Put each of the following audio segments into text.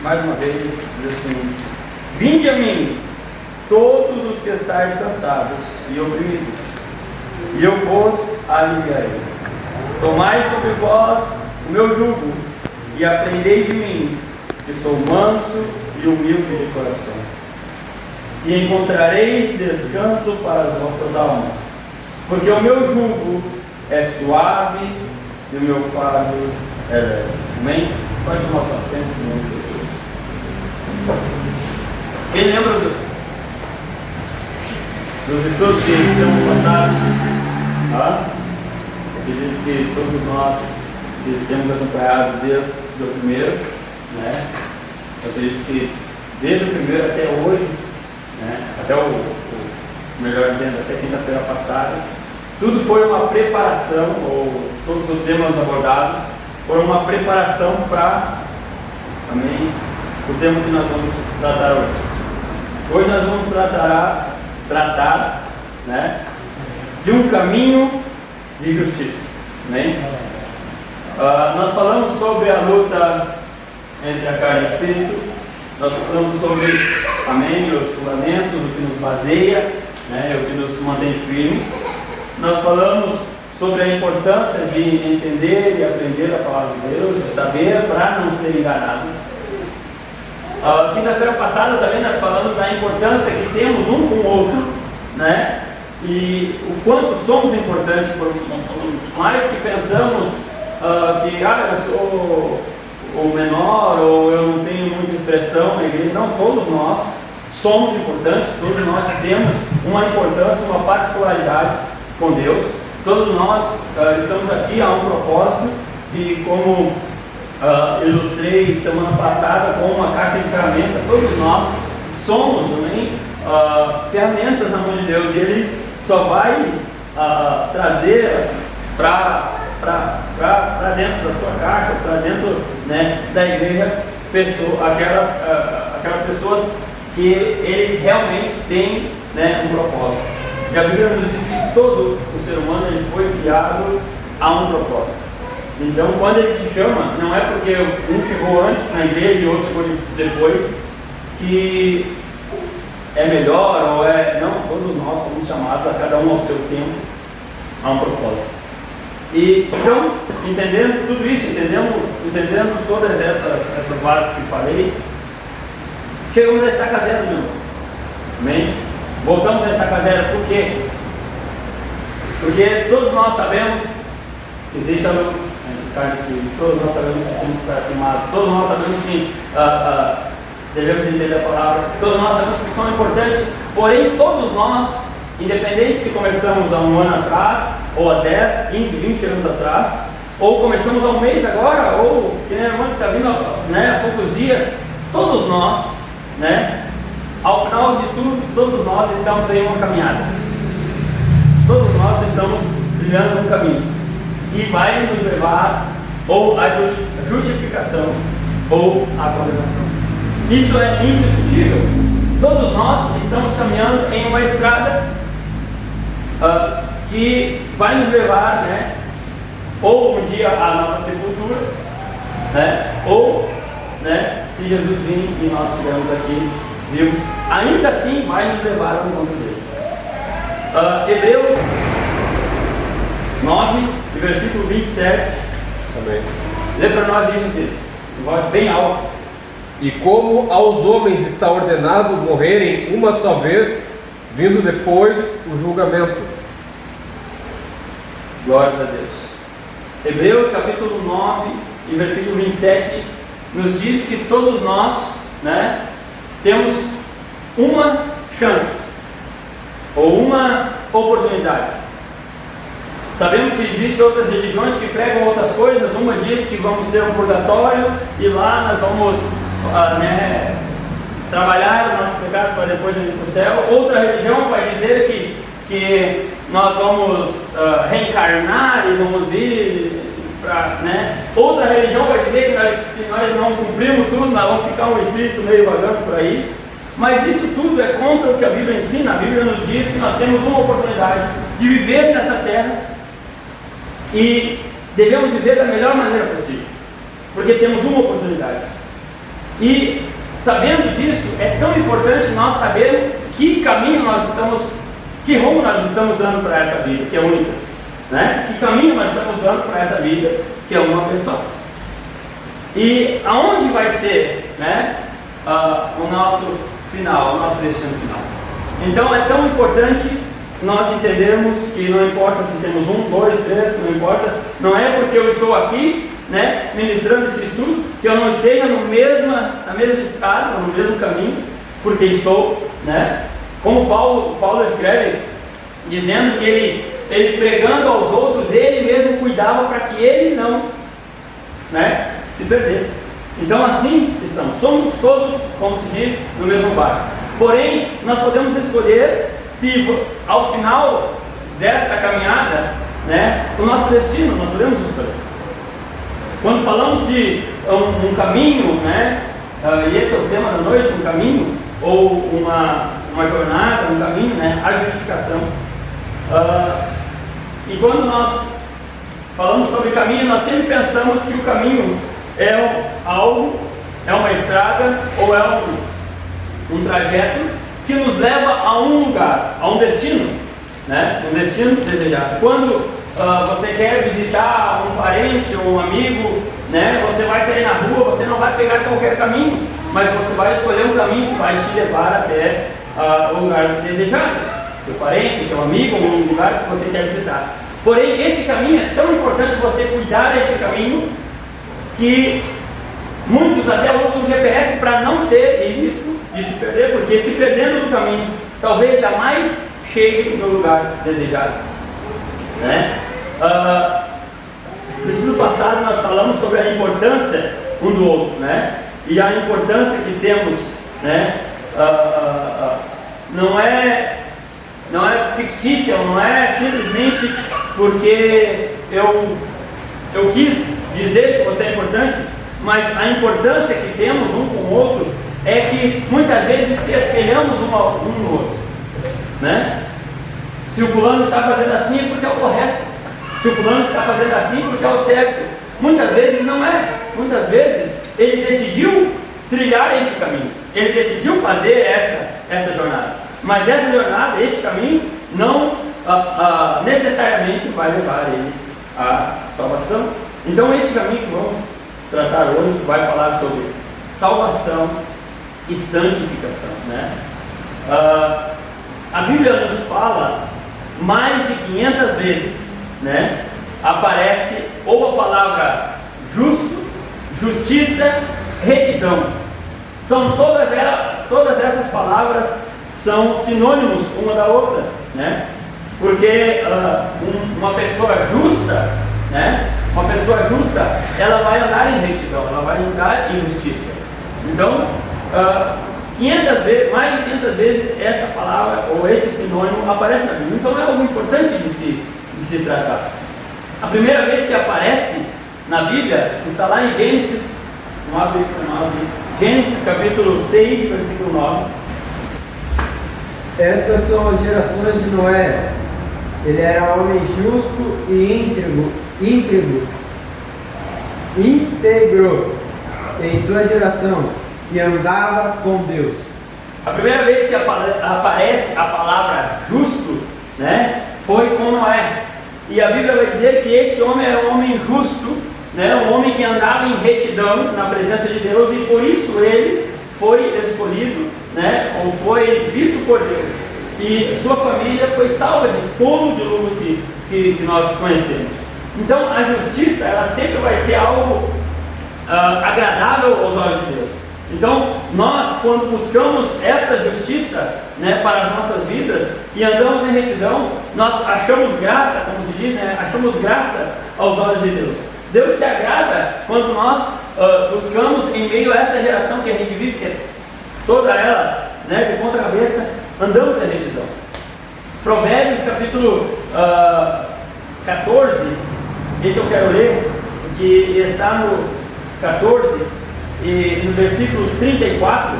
mais uma vez, diz assim: vinde a mim, todos os que estáis cansados e oprimidos, e eu vos aliviarei. Tomai sobre vós o meu jugo, e aprendei de mim, que sou manso e humilde de coração, e encontrareis descanso para as vossas almas, porque o meu jugo é suave e o meu fardo é leve. Amém? Pode tomar o assento, em nome de Jesus. Quem lembra dos estudos que temos passado? Acredito que todos nós que temos acompanhado desde o primeiro, né? Eu acredito que desde o primeiro até hoje, né? Até melhor dizendo, até quinta-feira passada, tudo foi uma preparação, ou todos os temas abordados foram uma preparação para, amém, o tema que nós vamos tratar hoje. Hoje nós vamos tratar, né, de um caminho de justiça, amém? Nós falamos sobre a luta entre a carne e o espírito, nós falamos sobre, amém, os fundamentos, o que nos baseia, né, o que nos mantém firme. Nós falamos sobre a importância de entender e aprender a palavra de Deus, de saber para não ser enganado. Quinta-feira passada também nós falamos da importância que temos um com o outro, né? E o quanto somos importantes, por mais que pensamos que eu sou o menor, ou eu não tenho muita expressão na igreja. Não, todos nós somos importantes, todos nós temos uma importância, uma particularidade com Deus. Todos nós estamos aqui a um propósito, e como ilustrei semana passada com uma caixa de ferramentas, todos nós somos também ferramentas na mão de Deus, e Ele só vai trazer para dentro da sua caixa, para dentro, né, da igreja, aquelas pessoas que Ele realmente tem, né, um propósito. E a Bíblia nos diz que todo o ser humano ele foi criado a um propósito. Então, quando Ele te chama, não é porque um chegou antes na igreja e outro chegou depois, que é melhor ou é... Não, todos nós somos chamados, a cada um ao seu tempo, a um propósito. E então, entendendo tudo isso, entendendo todas essas bases que falei, chegamos a estaca zero, meu irmão. Amém? Voltamos a estaca zero, por quê? Porque todos nós sabemos que existe a luta, todos nós sabemos que temos que estar firmados, todos nós sabemos que devemos entender a palavra, todos nós sabemos que são importantes, porém todos nós, independente se começamos há um ano atrás, ou há 10, 15, 20 anos atrás, ou começamos há um mês agora, ou que nem a irmã que está vindo, né, há poucos dias, todos nós, né, ao final de tudo, todos nós estamos em uma caminhada. Todos nós estamos trilhando um caminho que vai nos levar ou à justificação ou à condenação. Isso é indiscutível. Todos nós estamos caminhando em uma estrada que vai nos levar, né, ou um dia à nossa sepultura, né, ou, né, se Jesus vir e nós estivermos aqui vivos, ainda assim vai nos levar ao encontro dele. Hebreus 9, versículo 27. Também. Lê para nós, diz, em voz bem alta. E como aos homens está ordenado morrerem uma só vez, vindo depois o julgamento. Glória a Deus. Hebreus capítulo 9 e versículo 27 nos diz que todos nós, né, temos uma chance ou uma oportunidade. Sabemos que existem outras religiões que pregam outras coisas. Uma diz que vamos ter um purgatório e lá nós vamos trabalhar o nosso pecado para depois ir para o céu. Outra religião vai dizer que nós vamos reencarnar e vamos vir para... Outra religião vai dizer que se nós não cumprirmos tudo, nós vamos ficar um espírito meio vagando por aí. Mas isso tudo é contra o que a Bíblia ensina. A Bíblia nos diz que nós temos uma oportunidade de viver nessa terra e devemos viver da melhor maneira possível, porque temos uma oportunidade. E sabendo disso, é tão importante nós sabermos que caminho nós estamos, que rumo nós estamos dando para essa vida, que é única, né? Que caminho nós estamos dando para essa vida, que é uma pessoa. E aonde vai ser, né, o nosso final, o nosso destino final. Então é tão importante nós entendermos que não importa se temos 1, 2, 3, não importa, não é porque eu estou aqui, né, ministrando esse estudo, que eu não esteja na mesma estrada, no mesmo caminho, porque estou, né, como Paulo escreve, dizendo que ele pregando aos outros, ele mesmo cuidava para que ele não, né, se perdesse. Então assim estamos, somos todos, como se diz, no mesmo barco. Porém, nós podemos escolher se ao final desta caminhada, né, o nosso destino, nós podemos escolher. Quando falamos de um caminho, né, e esse é o tema da noite, um caminho, ou uma jornada, um caminho, né, a justificação. E quando nós falamos sobre caminho, nós sempre pensamos que o caminho é algo, é uma estrada, ou é um trajeto que nos leva a um lugar, a um destino, né, um destino desejado. Quando você quer visitar um parente ou um amigo, né, você vai sair na rua, você não vai pegar qualquer caminho, mas você vai escolher um caminho que vai te levar até o lugar desejado, teu parente, teu amigo, um lugar que você quer visitar. Porém, esse caminho é tão importante você cuidar desse caminho, que muitos até usam o GPS para não ter risco de se perder, porque se perdendo do caminho, talvez jamais chegue no lugar desejado, né? No estudo passado nós falamos sobre a importância um do outro, né? E a importância que temos, né? Não é fictícia, não é simplesmente porque eu quis dizer que você é importante, mas a importância que temos um com o outro é que muitas vezes se espelhamos um no outro, né? Se o fulano está fazendo assim é porque é o correto, se o fulano está fazendo assim é porque é o certo. Muitas vezes não é, muitas vezes ele decidiu trilhar este caminho, ele decidiu fazer esta jornada, mas essa jornada, este caminho, não necessariamente vai levar ele à salvação. Então este caminho que vamos tratar hoje vai falar sobre salvação e santificação, né? A Bíblia nos fala mais de 500 vezes, né? Aparece ou a palavra justo, justiça, retidão. São todas essas palavras são sinônimos uma da outra, né? Porque uma pessoa justa, né? Uma pessoa justa, ela vai andar em retidão, ela vai andar em justiça. Então, 500 vezes, mais de 500 vezes essa palavra ou esse sinônimo aparece na Bíblia. Então é algo importante de se tratar. A primeira vez que aparece na Bíblia está lá em Gênesis, vamos abrir para nós, Gênesis capítulo 6, versículo 9. Estas são as gerações de Noé. Ele era homem justo e íntegro em sua geração, e andava com Deus. A primeira vez que aparece a palavra justo, né, foi com Noé. E a Bíblia vai dizer que esse homem era um homem justo, né, um homem que andava em retidão na presença de Deus, e por isso ele foi escolhido, né, ou foi visto por Deus. E sua família foi salva de todo o dilúvio que nós conhecemos. Então a justiça, ela sempre vai ser algo agradável aos olhos de Deus. Então nós, quando buscamos esta justiça, né, para as nossas vidas e andamos em retidão, nós achamos graça, como se diz, né, achamos graça aos olhos de Deus. Deus se agrada quando nós buscamos em meio a essa geração que a gente vive, que é toda ela, né, de ponta cabeça, andamos em retidão. Provérbios capítulo 14, esse eu quero ler, que está no 14 e no versículo 34,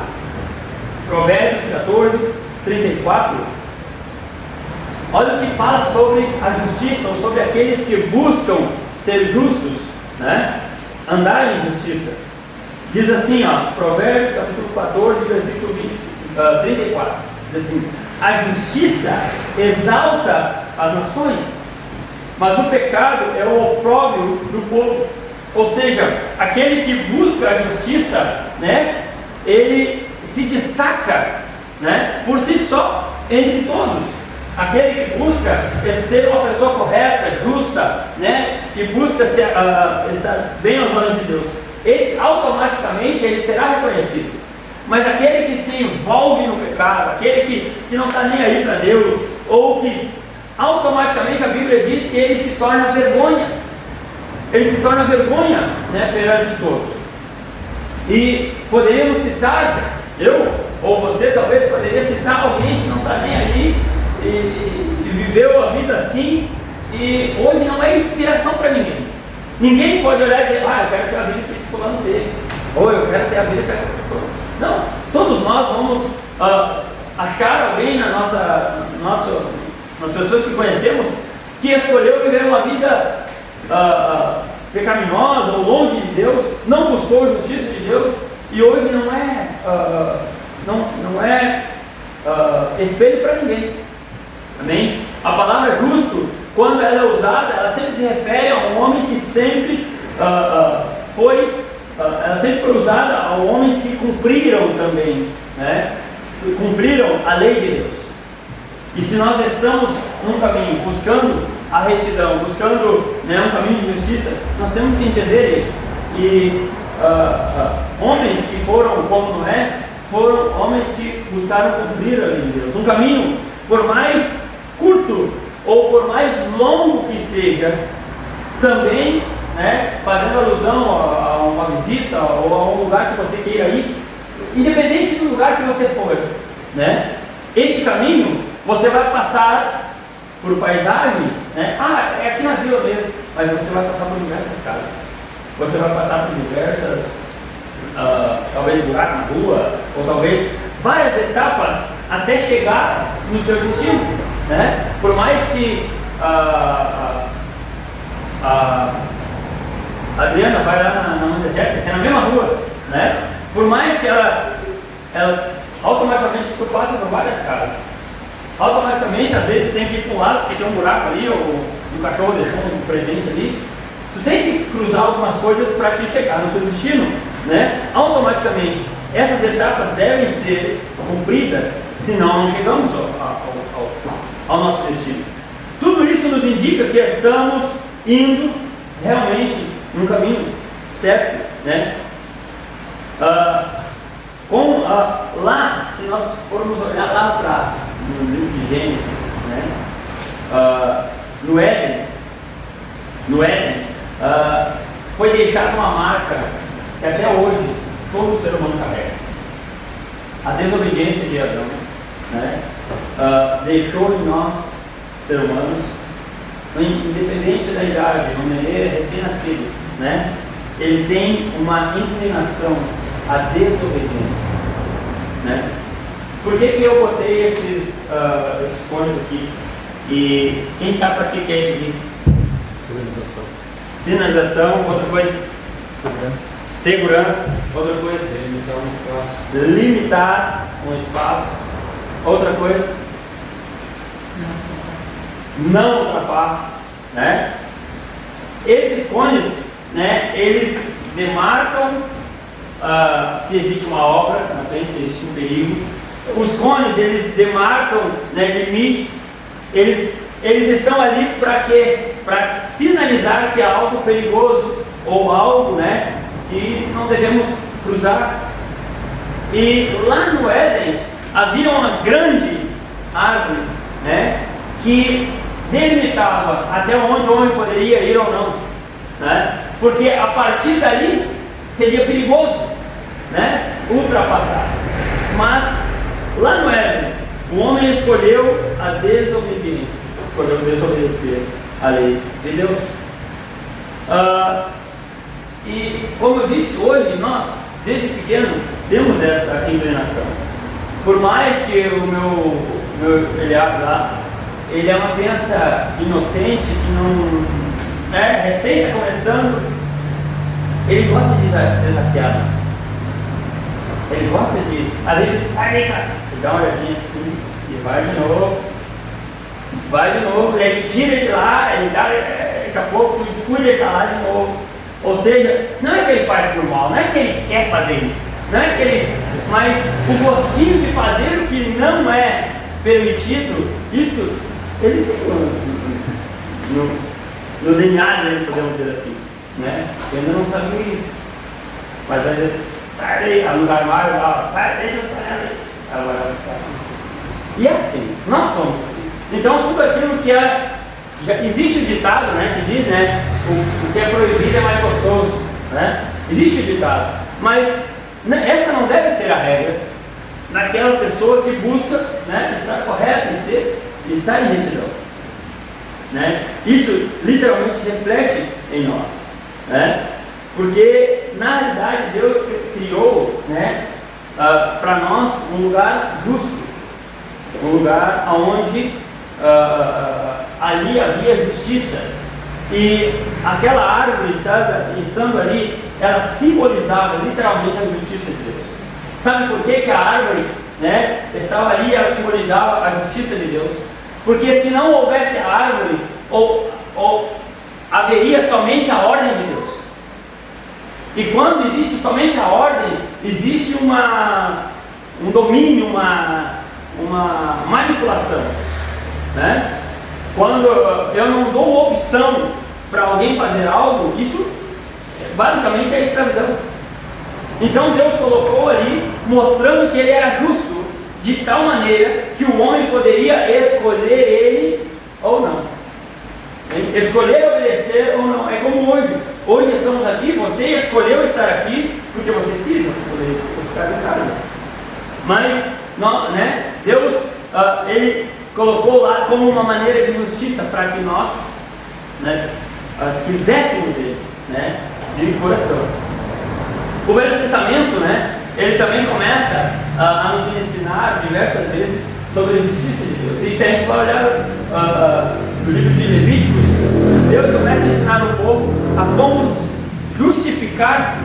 Provérbios 14, 34. Olha o que fala sobre a justiça, ou sobre aqueles que buscam ser justos, né? Andar em justiça. Diz assim, ó, Provérbios capítulo 14, versículo 34. Diz assim: a justiça exalta as nações, mas o pecado é o opróbrio do povo. Ou seja, aquele que busca a justiça, né, ele se destaca, né, por si só entre todos. Aquele que busca ser uma pessoa correta, justa, né, e busca estar bem aos olhos de Deus, esse automaticamente ele será reconhecido. Mas aquele que se envolve no pecado, aquele que não está nem aí para Deus, ou que automaticamente a Bíblia diz que ele se torna vergonha. Ele se torna vergonha, né, perante todos. E poderíamos citar, eu ou você talvez poderia citar alguém que não está nem aí e viveu a vida assim, e hoje não é inspiração para ninguém. Ninguém pode olhar e dizer: eu quero ter a vida que esse fulano teve, ou eu quero ter a vida que esse fulano. Não, todos nós vamos achar alguém nas pessoas que conhecemos que escolheu viver uma vida pecaminosa ou longe de Deus, não buscou a justiça de Deus, e hoje não é espelho para ninguém. Amém? A palavra justo, quando ela é usada, ela sempre se refere a um homem que sempre ela sempre foi usada a homens que cumpriram também, né? Cumpriram a lei de Deus. E se nós estamos num caminho buscando a retidão, buscando, né, um caminho de justiça, nós temos que entender isso. E homens que foram como Noé, foram homens que buscaram cumprir a lei de Deus. Um caminho, por mais curto ou por mais longo que seja, também, né, fazendo alusão a uma visita ou a um lugar que você queira ir, independente do lugar que você for, né, este caminho você vai passar por paisagens, né? É aqui na vila mesmo, mas você vai passar por diversas casas, você vai passar por diversas, talvez buracos na rua, ou talvez várias etapas até chegar no seu destino, né? Por mais que a Adriana vai lá na Mãe Jéssica, que é na mesma rua, né? Por mais que ela automaticamente tu passa por várias casas, automaticamente às vezes tu tem que ir para um lado porque tem um buraco ali, ou um cachorro deixou um presente ali, tu tem que cruzar algumas coisas para te chegar no teu destino, né? Automaticamente essas etapas devem ser cumpridas, senão não chegamos ao nosso destino. Tudo isso nos indica que estamos indo realmente no caminho certo, né? Lá, se nós formos olhar lá atrás, no livro de Gênesis, né? No Éden, foi deixada uma marca que até hoje todo ser humano carrega. A desobediência de Adão, né? Deixou em nós, seres humanos, independente da idade, um nenê recém-nascido, né? Ele tem uma inclinação à desobediência, né? Por que eu botei esses cones aqui? E quem sabe para que é isso aqui? Sinalização. Sinalização, outra coisa? Segurança, outra coisa? Limitar um espaço. Limitar um espaço, outra coisa? Não ultrapasse, né? Esses cones, né, eles demarcam se existe uma obra na frente, se existe um perigo. Os cones, eles demarcam, né, limites. Eles estão ali para quê? Para sinalizar que há algo perigoso ou algo, né, que não devemos cruzar. E lá no Éden havia uma grande árvore, né, que delimitava até onde o homem poderia ir ou não, né? Porque a partir dali seria perigoso, né, ultrapassar. Mas lá no Éden, o homem escolheu a desobediência, escolheu desobedecer a lei de Deus. E como eu disse, hoje nós, desde pequeno, temos essa inclinação. Por mais que o meu Eliab lá, ele é uma criança inocente, que não recém está começando, ele gosta de desafiar nós. Ele gosta de, às vezes, sai daí, cara, e dá uma olhadinha assim, e vai de novo, e aí tira ele lá, ele dá, daqui a pouco descuida, ele tá lá de novo. Ou seja, não é que ele faz por mal, não é que ele quer fazer isso, não é que ele, mas o gostinho de fazer o que não é permitido, isso, ele tem no DNA dele, podemos dizer assim, né? Eu ainda não sabia isso, mas às vezes, sai daí, aluga o armário lá, sai, deixa as panelas aí. Ela vai buscar. E é assim, nós somos assim. Então tudo aquilo que é. Já existe o ditado, né, que diz, né, o que é proibido é mais gostoso, né? Existe o ditado, mas essa não deve ser a regra naquela pessoa que busca, né, estar correta e estar em retidão, né? Isso literalmente reflete em nós, né? Porque na realidade Deus criou, né, para nós um lugar justo, um lugar onde ali havia justiça, e aquela árvore estando ali, ela simbolizava literalmente a justiça de Deus. Sabe por que a árvore, né, estava ali e ela simbolizava a justiça de Deus? Porque se não houvesse a árvore, ou haveria somente a ordem de Deus. E quando existe somente a ordem, existe um domínio, uma manipulação, né? Quando eu não dou opção para alguém fazer algo, isso basicamente é escravidão. Então Deus colocou ali, mostrando que Ele era justo, de tal maneira que o homem poderia escolher ele ou não. Escolher obedecer ou não. É como hoje. Hoje estamos aqui, você escolheu estar aqui porque você quis, você poderia ficar em casa. Mas não, né? Deus, Ele colocou lá como uma maneira de justiça para que nós, né, quiséssemos Ele, né, de coração. O Velho Testamento, né, ele também começa a nos ensinar diversas vezes sobre a justiça de Deus. E se a gente vai olhar no livro de Levíticos, Deus começa a ensinar o povo a como justificar-se,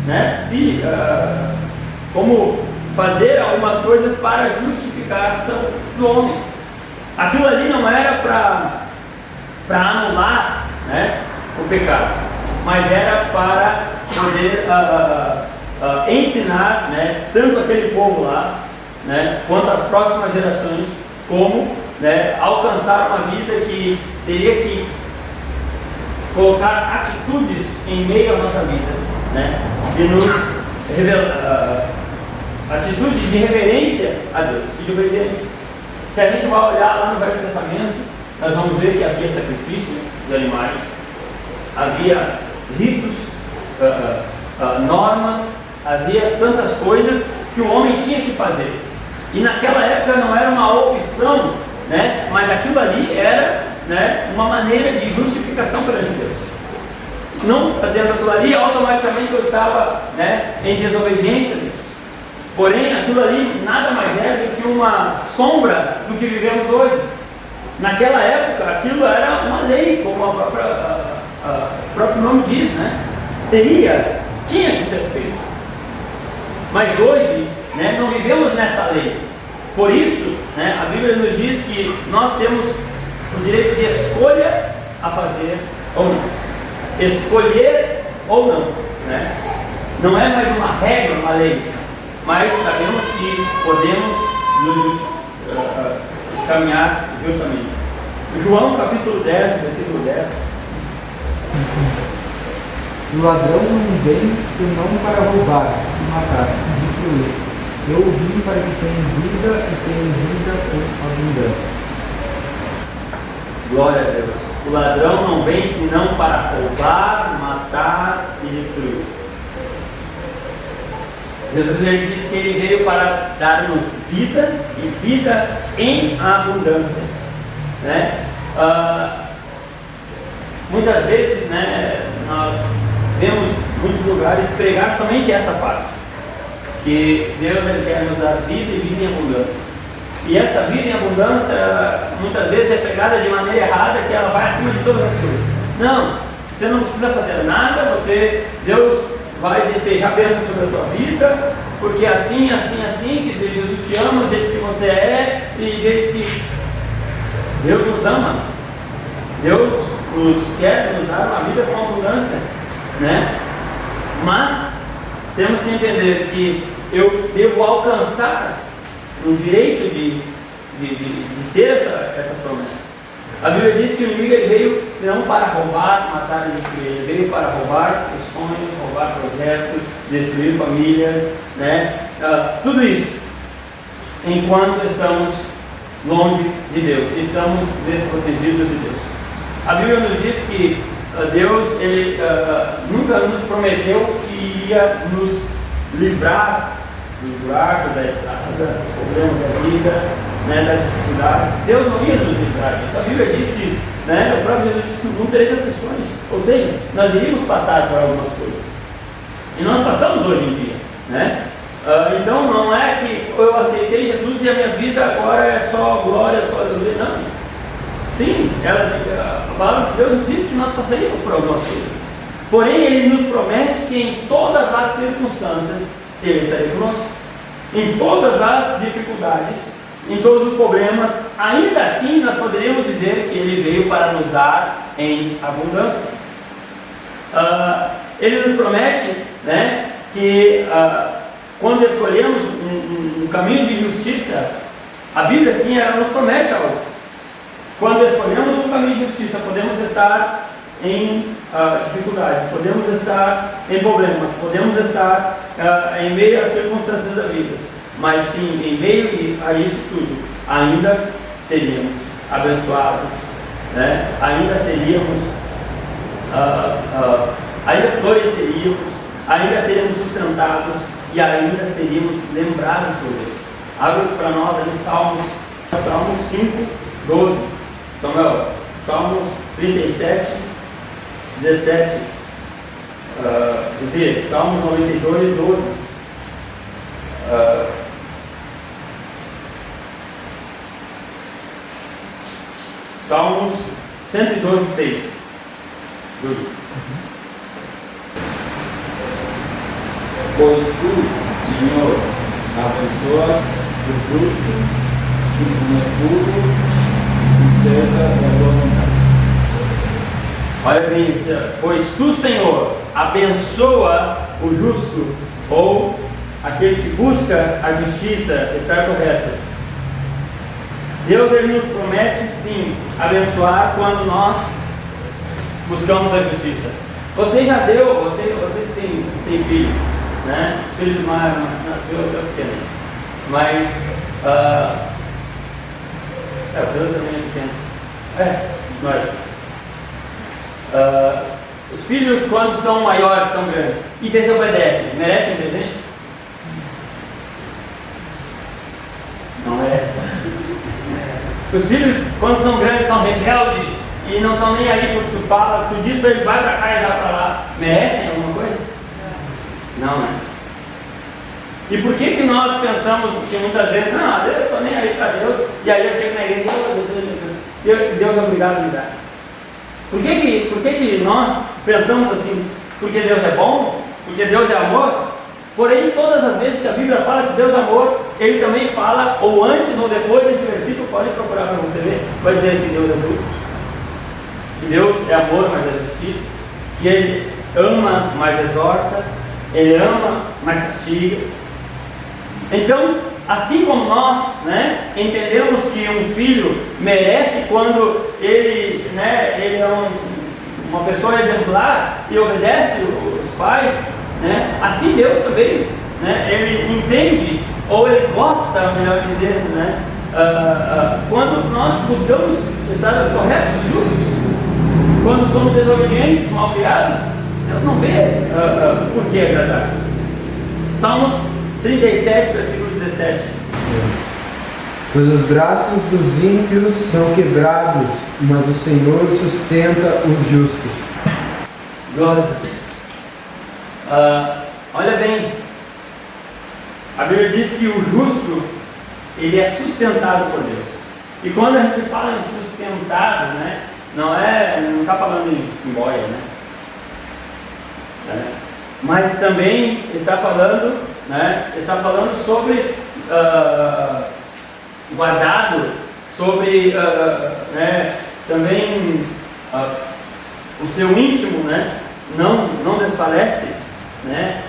né, como fazer algumas coisas para a justificação do homem. Aquilo ali não era para anular, né, o pecado, mas era para poder ensinar, né, tanto aquele povo lá, né, quanto as próximas gerações, como, né, alcançar uma vida que teria que colocar atitudes em meio à nossa vida, né, que nos atitudes de reverência a Deus e de obediência. Se a gente vai olhar lá no Velho Testamento, nós vamos ver que havia sacrifício de animais, havia ritos, normas, havia tantas coisas que o homem tinha que fazer. E naquela época não era uma opção, né, mas aquilo ali era, né, uma maneira de justificação perante Deus. Não fazendo aquilo ali, automaticamente eu estava, né, em desobediência a Deus. Porém, aquilo ali nada mais é do que uma sombra do que vivemos hoje. Naquela época, aquilo era uma lei, como o próprio nome diz, né? Tinha que ser feito. Mas hoje, né, não vivemos nessa lei. Por isso, né, a Bíblia nos diz que nós temos o direito de escolha a fazer ou não. Escolher ou não, né? Não é mais uma regra, uma lei, mas sabemos que podemos caminhar justamente. João capítulo 10, versículo 10. O ladrão não vem senão para roubar, e matar, e destruir. Eu vim para que tenham vida e tenham vida com abundância. Glória a Deus. O ladrão não vem senão para roubar, matar e destruir. Jesus ele diz que ele veio para dar-nos vida e vida em abundância, né? Muitas vezes, né, nós vemos muitos lugares pregar somente esta parte, que Deus ele quer nos dar vida e vida em abundância. E essa vida em abundância muitas vezes é pregada de maneira errada, que ela vai acima de todas as coisas. Não, você não precisa fazer nada, Deus vai despejar bênção sobre a tua vida, porque assim, que Jesus te ama, do jeito que você é, e do jeito que Deus nos ama. Deus nos quer nos dar uma vida com abundância, né? Mas temos que entender que eu devo alcançar o direito de ter essas promessas. A Bíblia diz que o inimigo ele veio senão para roubar, matar e destruir. Ele veio para roubar os sonhos, roubar projetos, destruir famílias, né? Tudo isso enquanto estamos longe de Deus, estamos desprotegidos de Deus. A Bíblia nos diz que Deus ele, nunca nos prometeu que ia nos livrar dos buracos da estrada, dos problemas da vida, né, das dificuldades. Deus não ia nos livrar disso. A Bíblia diz que, né, o próprio Jesus disse que não tereis aflições, ou seja, nós iríamos passar por algumas coisas. E nós passamos hoje em dia, né? Então não é que eu aceitei Jesus e a minha vida agora é só glória, só alegria, não. Sim, a palavra de Deus nos diz que nós passaríamos por algumas coisas. Porém, Ele nos promete que em todas as circunstâncias Ele estará conosco. Em todas as dificuldades, em todos os problemas, ainda assim nós poderíamos dizer que Ele veio para nos dar em abundância. Ele nos promete, né, que quando escolhemos um caminho de justiça, a Bíblia sim, ela nos promete algo. Quando escolhemos um caminho de justiça, podemos estar em dificuldades, podemos estar em problemas, podemos estar em meio às circunstâncias da vida, mas sim, em meio a isso tudo, ainda seríamos abençoados, né? Ainda seríamos, ainda floresceríamos, ainda seríamos sustentados e ainda seríamos lembrados por Deus. Abre para nós ali Salmos 5, 12. Samuel, Salmos 37, 17. Salmos 92, 12. Salmos 112, 6. Pois tu, Senhor, abençoas o justo e com escudo conserva a tua vontade. Olha bem, pois tu, Senhor, abençoa o justo, ou aquele que busca a justiça, estar correto. Deus ele nos promete sim abençoar quando nós buscamos a justiça. Você já deu, vocês têm filho, né? Os filhos mais pequenos, mas o Deus também é pequeno. Nós. Os filhos, quando são maiores, são grandes e desobedecem, merecem presente? Não merecem. Os filhos, quando são grandes, são rebeldes e não estão nem aí porque tu fala, tu diz para ele vai para cá e vai para lá, merecem alguma coisa? Não, né? E por que nós pensamos que muitas vezes, não, Deus, estou nem aí para Deus, e aí eu chego na igreja e Deus é obrigado a me dar? Por que nós pensamos assim? Porque Deus é bom? Porque Deus é amor? Porém, todas as vezes que a Bíblia fala que Deus é amor, Ele também fala, ou antes ou depois desse versículo, pode procurar para você ver, vai dizer que Deus é justo, que Deus é amor, mas é justiça, que Ele ama, mas exorta, Ele ama, mas castiga. Então, assim como nós, né, entendemos que um filho merece quando ele é uma pessoa exemplar e obedece os pais, né, assim Deus também, né, Ele entende, ou Ele gosta, melhor dizendo, né, quando nós buscamos estar corretos, justos, quando somos desobedientes, mal criados, Deus não vê por que agradar. Salmos 37, versículo 17. Pois os braços dos ímpios são quebrados, mas o Senhor sustenta os justos. Glória a Deus. Olha bem, a Bíblia diz que o justo, ele é sustentado por Deus. E quando a gente fala em sustentado, né, não está falando em boia, né? mas também está falando, né, está falando sobre guardado, sobre né, também o seu íntimo, né, não desfalece, né,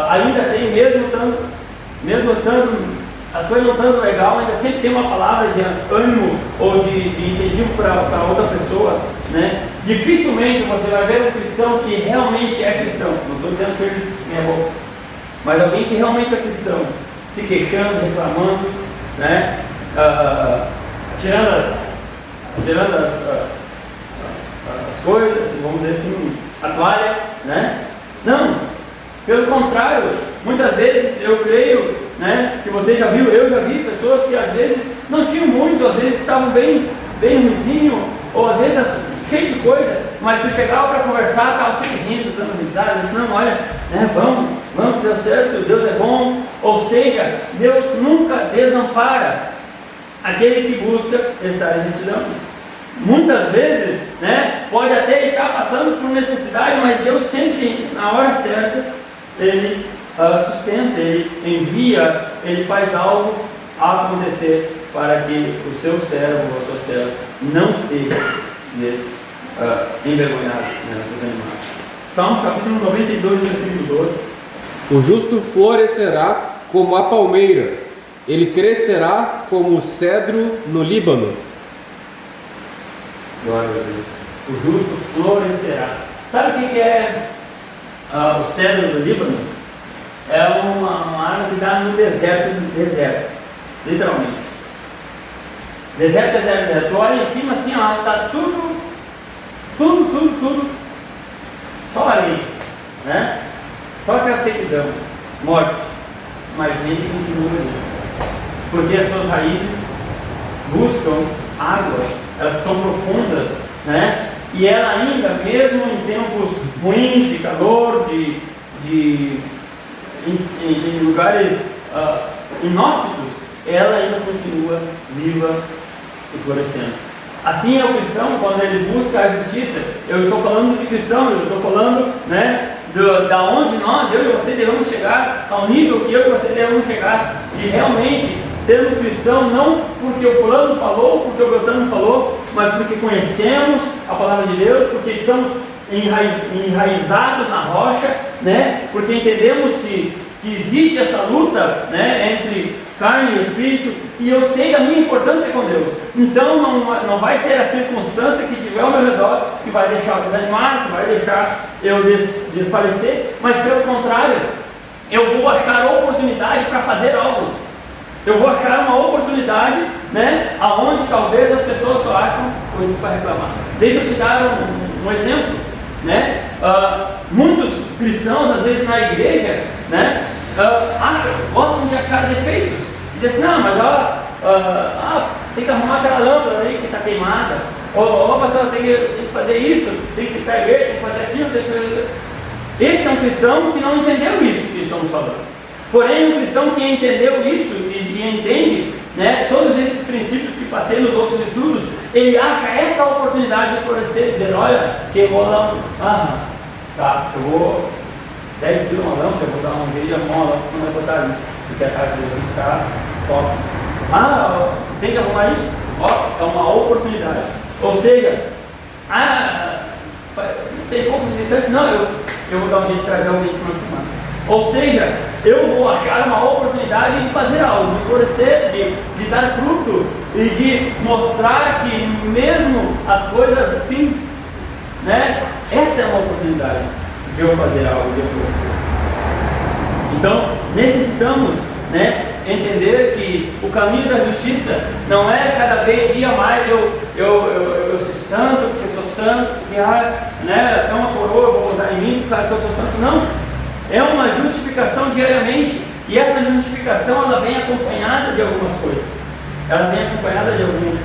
ainda tem, mesmo estando as coisas não estando legal, ainda sempre tem uma palavra de ânimo ou de incentivo para outra pessoa, né? Dificilmente você vai ver um cristão que realmente é cristão, não estou dizendo que eles errou, mas alguém que realmente é cristão, se queixando, reclamando, né? Tirando as coisas, vamos dizer assim, a toalha, né? Não, pelo contrário, muitas vezes eu creio, né, que você já viu, eu já vi pessoas que às vezes não tinham muito, às vezes estavam bem ruizinho, ou às vezes cheio de coisa, mas se chegava para conversar, estava sempre rindo, dando risada, disse, não, olha, né, vamos, deu certo, Deus é bom. Ou seja, Deus nunca desampara aquele que busca estar em retidão. Muitas vezes, né, pode até estar passando por necessidade, mas Deus sempre, na hora certa, Ele sustenta, Ele envia, Ele faz algo acontecer para que o seu servo ou a sua serva não seja envergonhado, né, desanimado. Salmos capítulo 92, versículo 12. O justo florescerá como a palmeira, ele crescerá como o cedro no Líbano. Glória a Deus. O justo florescerá. Sabe o que é o cedro do Líbano? É uma árvore que dá no deserto, literalmente. Deserto. Tu olha em cima assim, ó, está tudo, só ali, né? Só aquela sequidão, morte. Mas ele continua ali, porque as suas raízes buscam água, elas são profundas, né? E ela ainda, mesmo em tempos ruins, de calor, em lugares inóspitos, ela ainda continua viva e florescendo. Assim é o cristão quando ele busca a justiça. Eu estou falando de cristão, eu estou falando, né, da onde nós, eu e você, devemos chegar, ao nível que eu e você devemos chegar, de realmente sermos cristão, não porque o fulano falou, porque o Beltrano falou, mas porque conhecemos a palavra de Deus, porque estamos enraizados na rocha, né, porque entendemos que existe essa luta, né, entre carne e espírito, e eu sei da minha importância com Deus. Então não vai ser a circunstância que tiver ao meu redor que vai deixar eu desanimar, que vai deixar eu desfalecer, mas pelo contrário, eu vou achar oportunidade para fazer algo. Eu vou achar uma oportunidade, né, aonde talvez as pessoas só acham coisas para reclamar. Deixa eu te dar um exemplo, né? Muitos cristãos, às vezes na igreja, né, gostam de achar defeitos. Dizem assim, não, mas tem que arrumar aquela lâmpada aí que está queimada. Ou pastor, tem que fazer isso, tem que ficar igreja, tem que fazer aquilo, tem que... Esse é um cristão que não entendeu isso que estamos falando. Porém, um cristão que entendeu isso e entende, né, todos esses princípios que passei nos outros estudos, ele acha essa oportunidade de florescer, dizer, olha, queimou a lâmpada. Tá, eu vou 10 quilos uma lâmpada, eu vou dar um vídeo, a lâmpada não vai botar ali, porque a casa dele tem que estar top. Tem que arrumar isso? É uma oportunidade. Ou seja, tem poucos visitantes, não, eu vou dar um jeito de trazer alguém esse final de semana. Ou seja, eu vou achar uma oportunidade de fazer algo, de florescer, de dar fruto e de mostrar que mesmo as coisas assim, né, essa é uma oportunidade de eu fazer algo, de eu florescer. Então, necessitamos, né, entender que o caminho da justiça não é cada dia mais eu ser santo, porque eu sou santo, porque né, é uma coroa, eu vou usar em mim por causa que eu sou santo. Não. É uma justificação diariamente, e essa justificação ela vem acompanhada de algumas coisas, ela vem acompanhada de alguns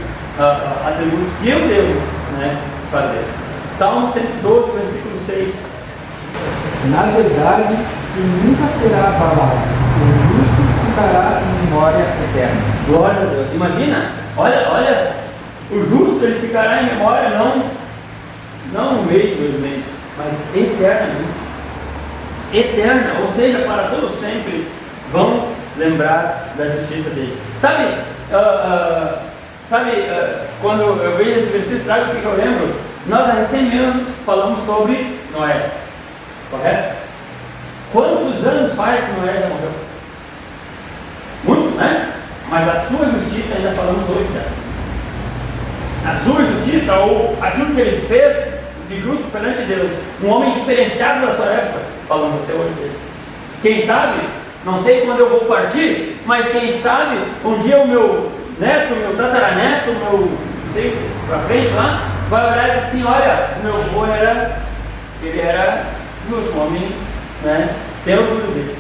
atributos que eu devo, né, fazer. Salmo 112, versículo 6. Na verdade, que nunca será abalado, o justo ficará em memória eterna. Glória a Deus. Imagina, olha, o justo ele ficará em memória não um mês, 2 meses, mas eternamente. eterna, ou seja, para todos sempre vão lembrar da justiça dele. Sabe, quando eu vejo esse versículo, sabe o que eu lembro? Nós recém mesmo falamos sobre Noé, correto? Quantos anos faz que Noé já morreu? Muitos, né? Mas a sua justiça ainda falamos hoje, né? A sua justiça, ou aquilo que ele fez de justo perante Deus, um homem diferenciado da sua época, falando até hoje dele. Quem sabe, não sei quando eu vou partir, mas quem sabe, um dia o meu neto, meu tataraneto, meu, não sei, pra frente lá, vai olhar e dizer assim, olha, o meu avô ele era justo, um homem, né, tem orgulho dele.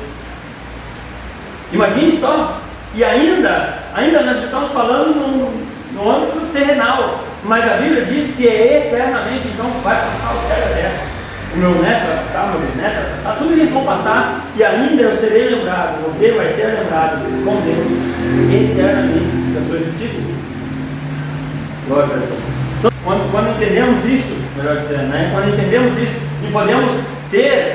Imagine só, e ainda nós estamos falando no âmbito terrenal, mas a Bíblia diz que é eternamente, então vai passar o céu e a terra. O meu neto vai passar, o meu bisneto vai passar, tudo isso vão passar, e ainda eu serei lembrado, você vai ser lembrado com Deus eternamente da sua justiça. Glória a Deus. Então, quando entendemos isso, melhor dizendo, né? Quando entendemos isso e podemos ter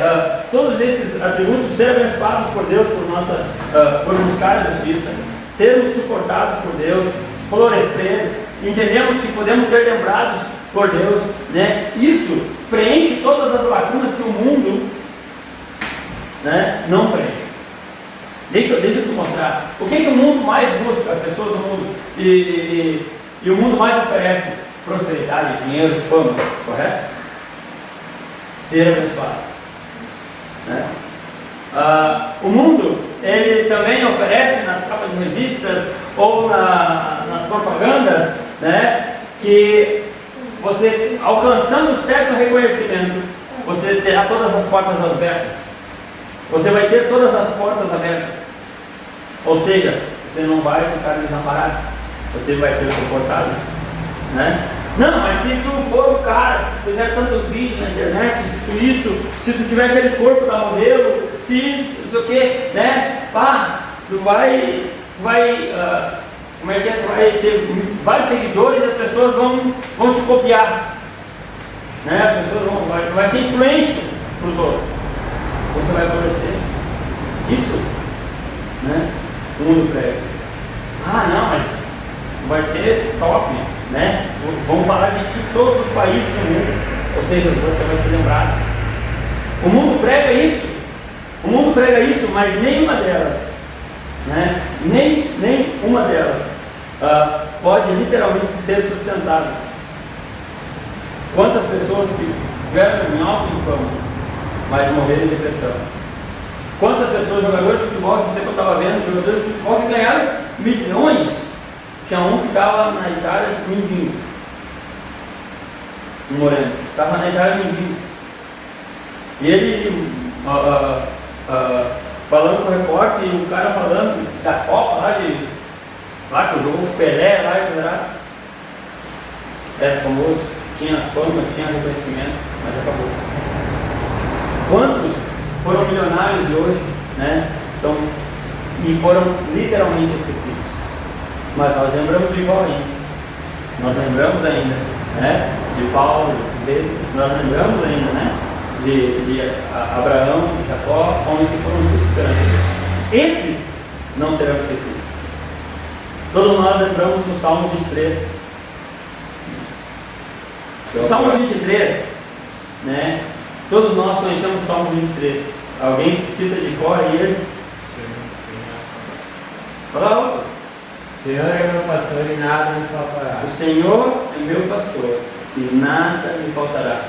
todos esses atributos, ser abençoados por Deus por buscar a justiça, sermos suportados por Deus, florescer, entendemos que podemos ser lembrados por Deus, né? Isso preenche todas as lacunas que o mundo, né, não preenche. Deixa eu te mostrar. O que o mundo mais busca, as pessoas do mundo, e o mundo mais oferece? Prosperidade, dinheiro, fama, correto? Ser abençoado, né? O mundo, ele também oferece nas capas de revistas ou nas propagandas, né, que você, alcançando certo reconhecimento, você terá todas as portas abertas. Você vai ter todas as portas abertas. Ou seja, você não vai ficar desamparado. Você vai ser suportado, né? Não, mas se tu for o cara, se tu fizer tantos vídeos na internet, se tu tiver aquele corpo da modelo, se não sei o que, né? Pá, tu vai como é que é? Tu vai ter vários seguidores e as pessoas vão te copiar, né? As pessoas vai ser influência para os outros. Você vai florescer. Isso, né? O mundo prega. Não, mas vai ser top, né? Vamos falar de ti em todos os países do mundo. Ou seja, você vai ser lembrado. O mundo prega isso. O mundo prega isso, mas nenhuma delas, né? Nem uma delas pode literalmente ser sustentada. Quantas pessoas que tiveram em alta fama, mas morreram em depressão? Quantas pessoas, jogadores de futebol, se você estava vendo, jogadores de futebol que ganharam milhões? Tinha um que estava na Itália mendigo, um moreno, estava na Itália mendigo. E ele falando com o repórter, e o cara falando da Copa lá que o jogo, Pelé lá, era famoso, tinha fama, tinha reconhecimento, mas acabou. Quantos foram milionários de hoje, né? E foram literalmente esquecidos. Mas nós lembramos de Jó ainda. Nós lembramos ainda, né? De Paulo, nós lembramos ainda, né? De Abraão, de Jacó, homens que foram justos perante Deus. Esses não serão esquecidos. Todos nós lembramos do Salmo 23. O Salmo 23, né? Todos nós conhecemos o Salmo 23. Alguém cita de cor aí ele? Fala outro. O Senhor é meu pastor e nada me faltará. O Senhor é meu pastor e nada me faltará.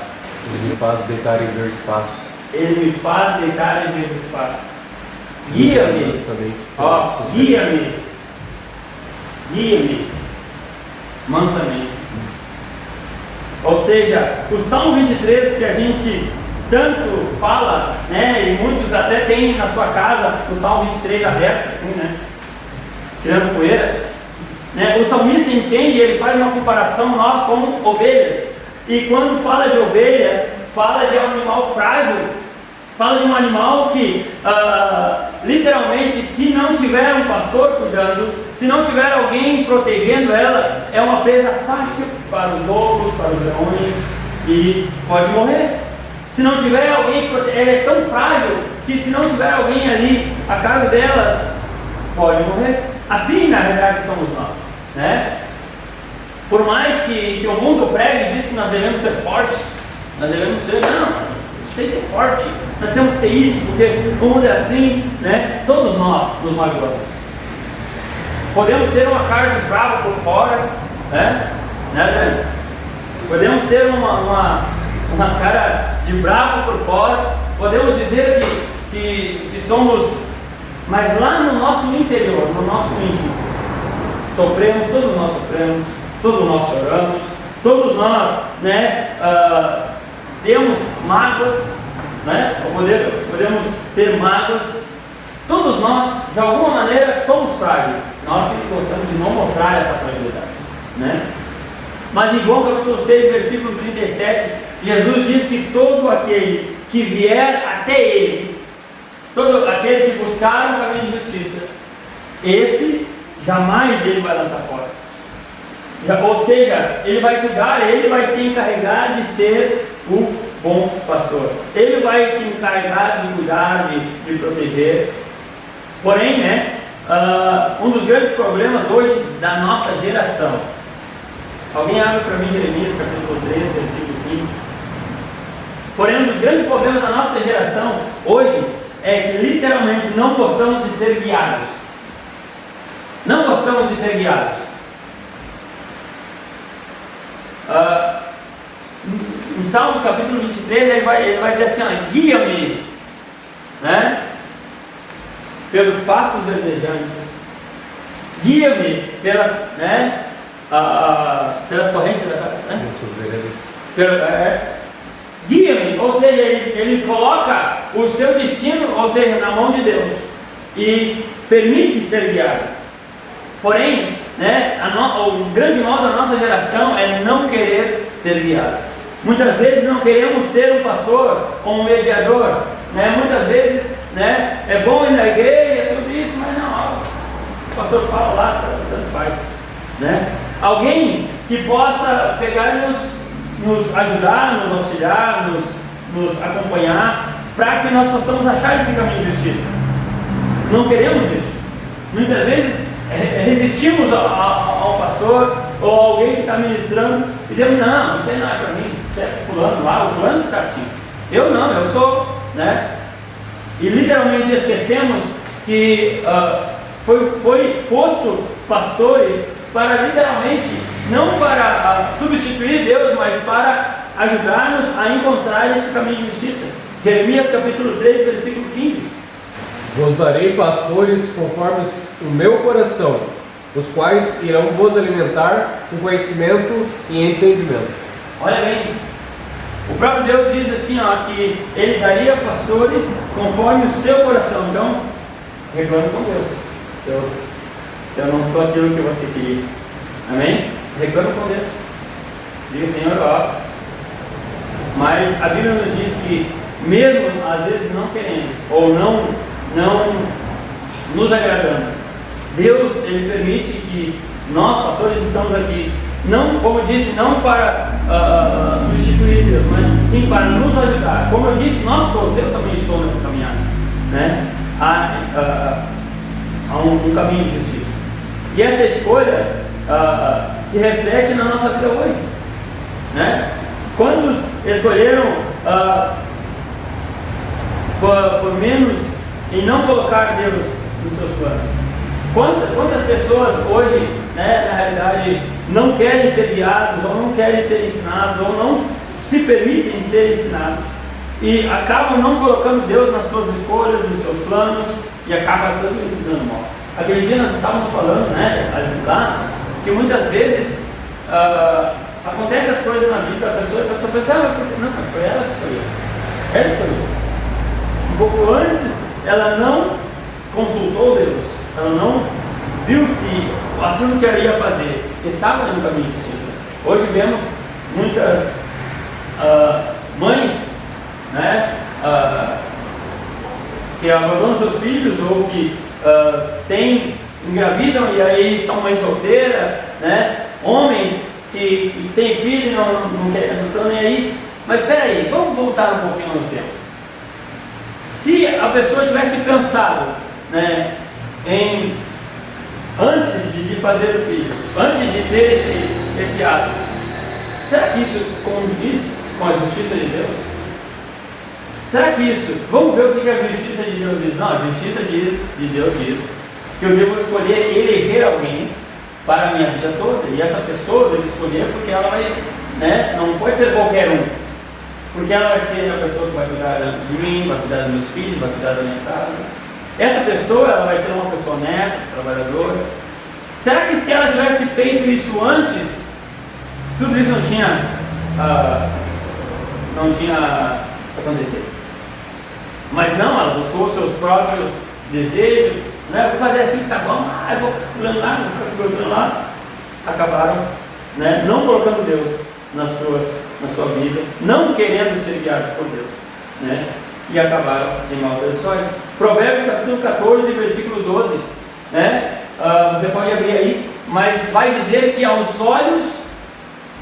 Ele me faz deitar em verdes passos. Ele me faz deitar em verdes passos. Guia-me. Guia-me. Guia-me mansamente. Ou seja, o Salmo 23 que a gente tanto fala, né, e muitos até têm na sua casa o Salmo 23 aberto, assim, né, tirando poeira, né, o salmista entende, ele faz uma comparação nós como ovelhas, e quando fala de ovelha, fala de um animal frágil, fala de um animal que literalmente, se não tiver um pastor cuidando, se não tiver alguém protegendo ela, é uma presa fácil para os lobos, para os leões, e pode morrer. Se não tiver alguém, ela é tão frágil que se não tiver alguém ali a cargo delas, pode morrer. Assim, na realidade, somos nós, né? Por mais que o mundo pregue e diz que nós devemos ser fortes, nós devemos ser, não, tem que ser forte, nós temos que ser isso, porque o mundo é assim, né? Todos nós nos magoamos. Podemos ter uma cara de bravo por fora, né? Podemos ter uma cara de bravo por fora, podemos dizer que somos, mas lá no nosso interior, no nosso íntimo, sofremos, todos nós choramos, todos nós, né, temos mágoas, né? Podemos ter mágoas, todos nós, de alguma maneira, somos frágeis. Nós que gostamos de não mostrar essa fragilidade, né? Mas em João capítulo 6, versículo 37, Jesus diz que todo aquele que vier até Ele, todo aquele que buscar o caminho de justiça, esse jamais Ele vai lançar fora. Ou seja, Ele vai cuidar, Ele vai se encarregar de ser o bom pastor. Ele vai se encarregar de cuidar, de proteger. Porém, né, um dos grandes problemas hoje da nossa geração, alguém abre para mim Jeremias capítulo 3, versículo 15. Porém, um dos grandes problemas da nossa geração hoje é que literalmente não gostamos de ser guiados. Não gostamos de ser guiados. Em Salmos capítulo 23 ele vai dizer assim, guia-me, né, pelos pastos verdejantes, guia-me pelas, né, pelas correntes da casa, né? Guia-me, ou seja, ele coloca o seu destino, ou seja, na mão de Deus e permite ser guiado. Porém, né, o grande mal da nossa geração é não querer ser guiado. Muitas vezes não queremos ter um pastor ou um mediador, né? Muitas vezes, né, é bom ir na igreja, tudo isso, mas não, o pastor fala lá, tanto faz, né? Alguém que possa pegar e nos ajudar, nos auxiliar, nos acompanhar, para que nós possamos achar esse caminho de justiça. Não queremos isso. Muitas vezes resistimos ao pastor ou a alguém que está ministrando e dizemos, não, isso aí não é para mim, isso é fulano lá, o fulano está assim. Eu não, eu sou, né? E literalmente esquecemos que foi posto pastores para literalmente, não para substituir Deus, mas para ajudar-nos a encontrar esse caminho de justiça. Jeremias capítulo 3, versículo 15. Vos darei pastores conforme o meu coração, os quais irão vos alimentar com conhecimento e entendimento. Olha bem, o próprio Deus diz assim, que Ele daria pastores conforme o seu coração. Então, reclame com Deus. Se eu não sou aquilo que você queria, amém? Reclame com Deus. Diga, Senhor, mas a Bíblia nos diz que mesmo às vezes não querendo ou não nos agradando, Deus, Ele permite que nós, pastores, estamos aqui, não, como eu disse, não para substituir Deus, mas sim para nos ajudar. Como eu disse, nós todos, eu também estou nessa caminhada, né? Há um caminho de justiça. E essa escolha se reflete na nossa vida hoje, né? Quantos escolheram por menos e não colocar Deus nos seus planos? Quantas pessoas hoje, né, na realidade, não querem ser guiados, ou não querem ser ensinados, ou não se permitem ser ensinados, e acabam não colocando Deus nas suas escolhas, nos seus planos, e acaba tudo dando mal. Aquele dia nós estávamos falando, né, lá, que muitas vezes acontecem as coisas na vida da pessoa, e a pessoa pensa, não, mas foi ela que escolheu. Ela escolheu. Um pouco antes, ela não consultou Deus, ela não viu se aquilo que ela ia fazer estava no caminho de justiça. Hoje vemos muitas mães, né, que abandonam seus filhos ou que engravidam e aí são mães solteiras, né? Homens que têm filho e não estão nem aí. Mas espera aí, vamos voltar um pouquinho no tempo. Se a pessoa tivesse pensado, né, antes de fazer o filho, antes de ter esse ato, será que isso condiz com a justiça de Deus? Será que isso, vamos ver o que a justiça de Deus diz? Não, a justiça de Deus diz que eu devo escolher eleger alguém para a minha vida toda, e essa pessoa eu devo escolher porque ela vai, né, não pode ser qualquer um, porque ela vai ser a pessoa que vai cuidar de mim, vai cuidar dos meus filhos, vai cuidar da minha casa. Essa pessoa, ela vai ser uma pessoa honesta, trabalhadora. Será que se ela tivesse feito isso antes, tudo isso não tinha acontecido? Mas não, ela buscou os seus próprios desejos, né? Vou fazer assim que tá bom, eu vou ficar fulano lá, vou ficar fulano lá. Acabaram, né, não colocando Deus na sua vida, não querendo ser guiado por Deus, né? E acabaram em maldições. Provérbios capítulo 14, versículo 12, né? Você pode abrir aí, mas vai dizer que aos olhos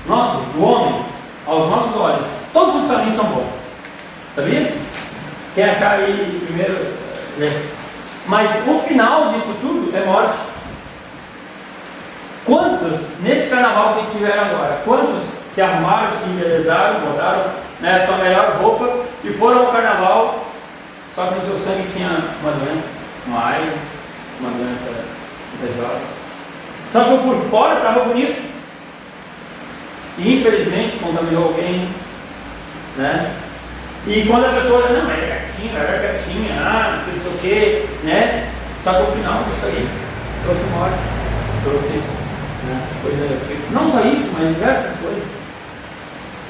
nossos, do homem, aos nossos olhos, todos os caminhos são bons. Sabia? Quem achar aí primeiro, né? Mas o final disso tudo é morte. Quantos, nesse carnaval que tiveram agora, quantos se arrumaram, se embelezaram, botaram, né, sua melhor roupa e foram ao carnaval, só que no seu sangue tinha uma doença, uma AIDS, uma doença invejosa. Só que por fora estava bonito. E infelizmente contaminou alguém, né? E quando a pessoa olha, não, era gatinha, não sei o que, né? Só que o final disso aí trouxe morte, trouxe, né, coisa negativa. Não só isso, mas diversas coisas.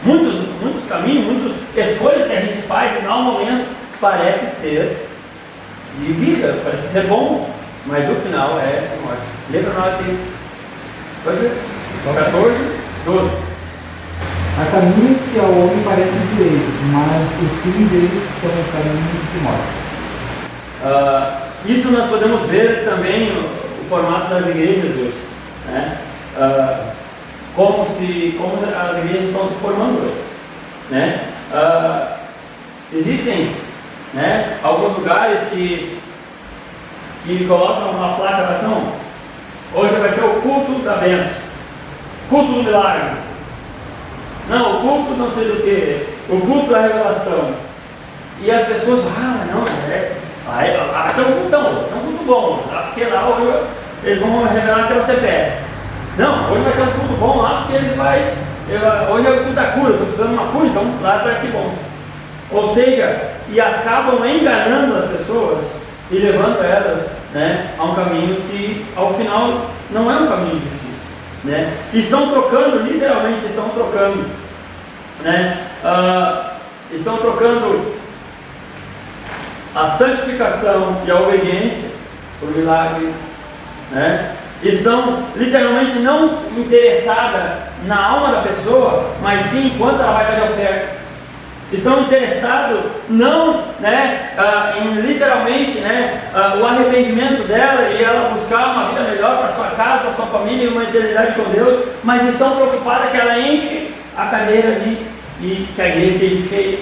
Muitos caminhos, muitas escolhas que a gente faz em algum momento parece ser de vida, parece ser bom, mas o final é morte. Lembra nós aí? Pode ver? 14, 12. Há caminhos que ao homem parecem direitos, mas o fim deles são caminhos de morte. Isso nós podemos ver também o formato das igrejas hoje, né? Como as igrejas estão se formando hoje, né? Existem, né, alguns lugares que colocam uma placa assim, não, hoje vai ser o culto da bênção, culto do milagre, não, o culto não sei do que, o culto da revelação. E as pessoas, não, vai ser um culto bom, porque lá hoje eles vão revelar até o CPF. Não, hoje vai ser um culto bom lá, porque hoje é o culto da cura, estou precisando de uma cura, então lá vai ser bom. Ou seja, e acabam enganando as pessoas e levando elas, né, a um caminho que ao final não é um caminho de justiça, né? Estão trocando, literalmente estão trocando, né? Estão trocando a santificação e a obediência por milagre, né? Estão literalmente não interessadas na alma da pessoa, mas sim quanto ela vai dar de oferta. Estão interessados não, né, em literalmente, né, o arrependimento dela e ela buscar uma vida melhor para sua casa, para sua família e uma eternidade com Deus, mas estão preocupadas que ela enche a cadeira e que a igreja esteja cheia.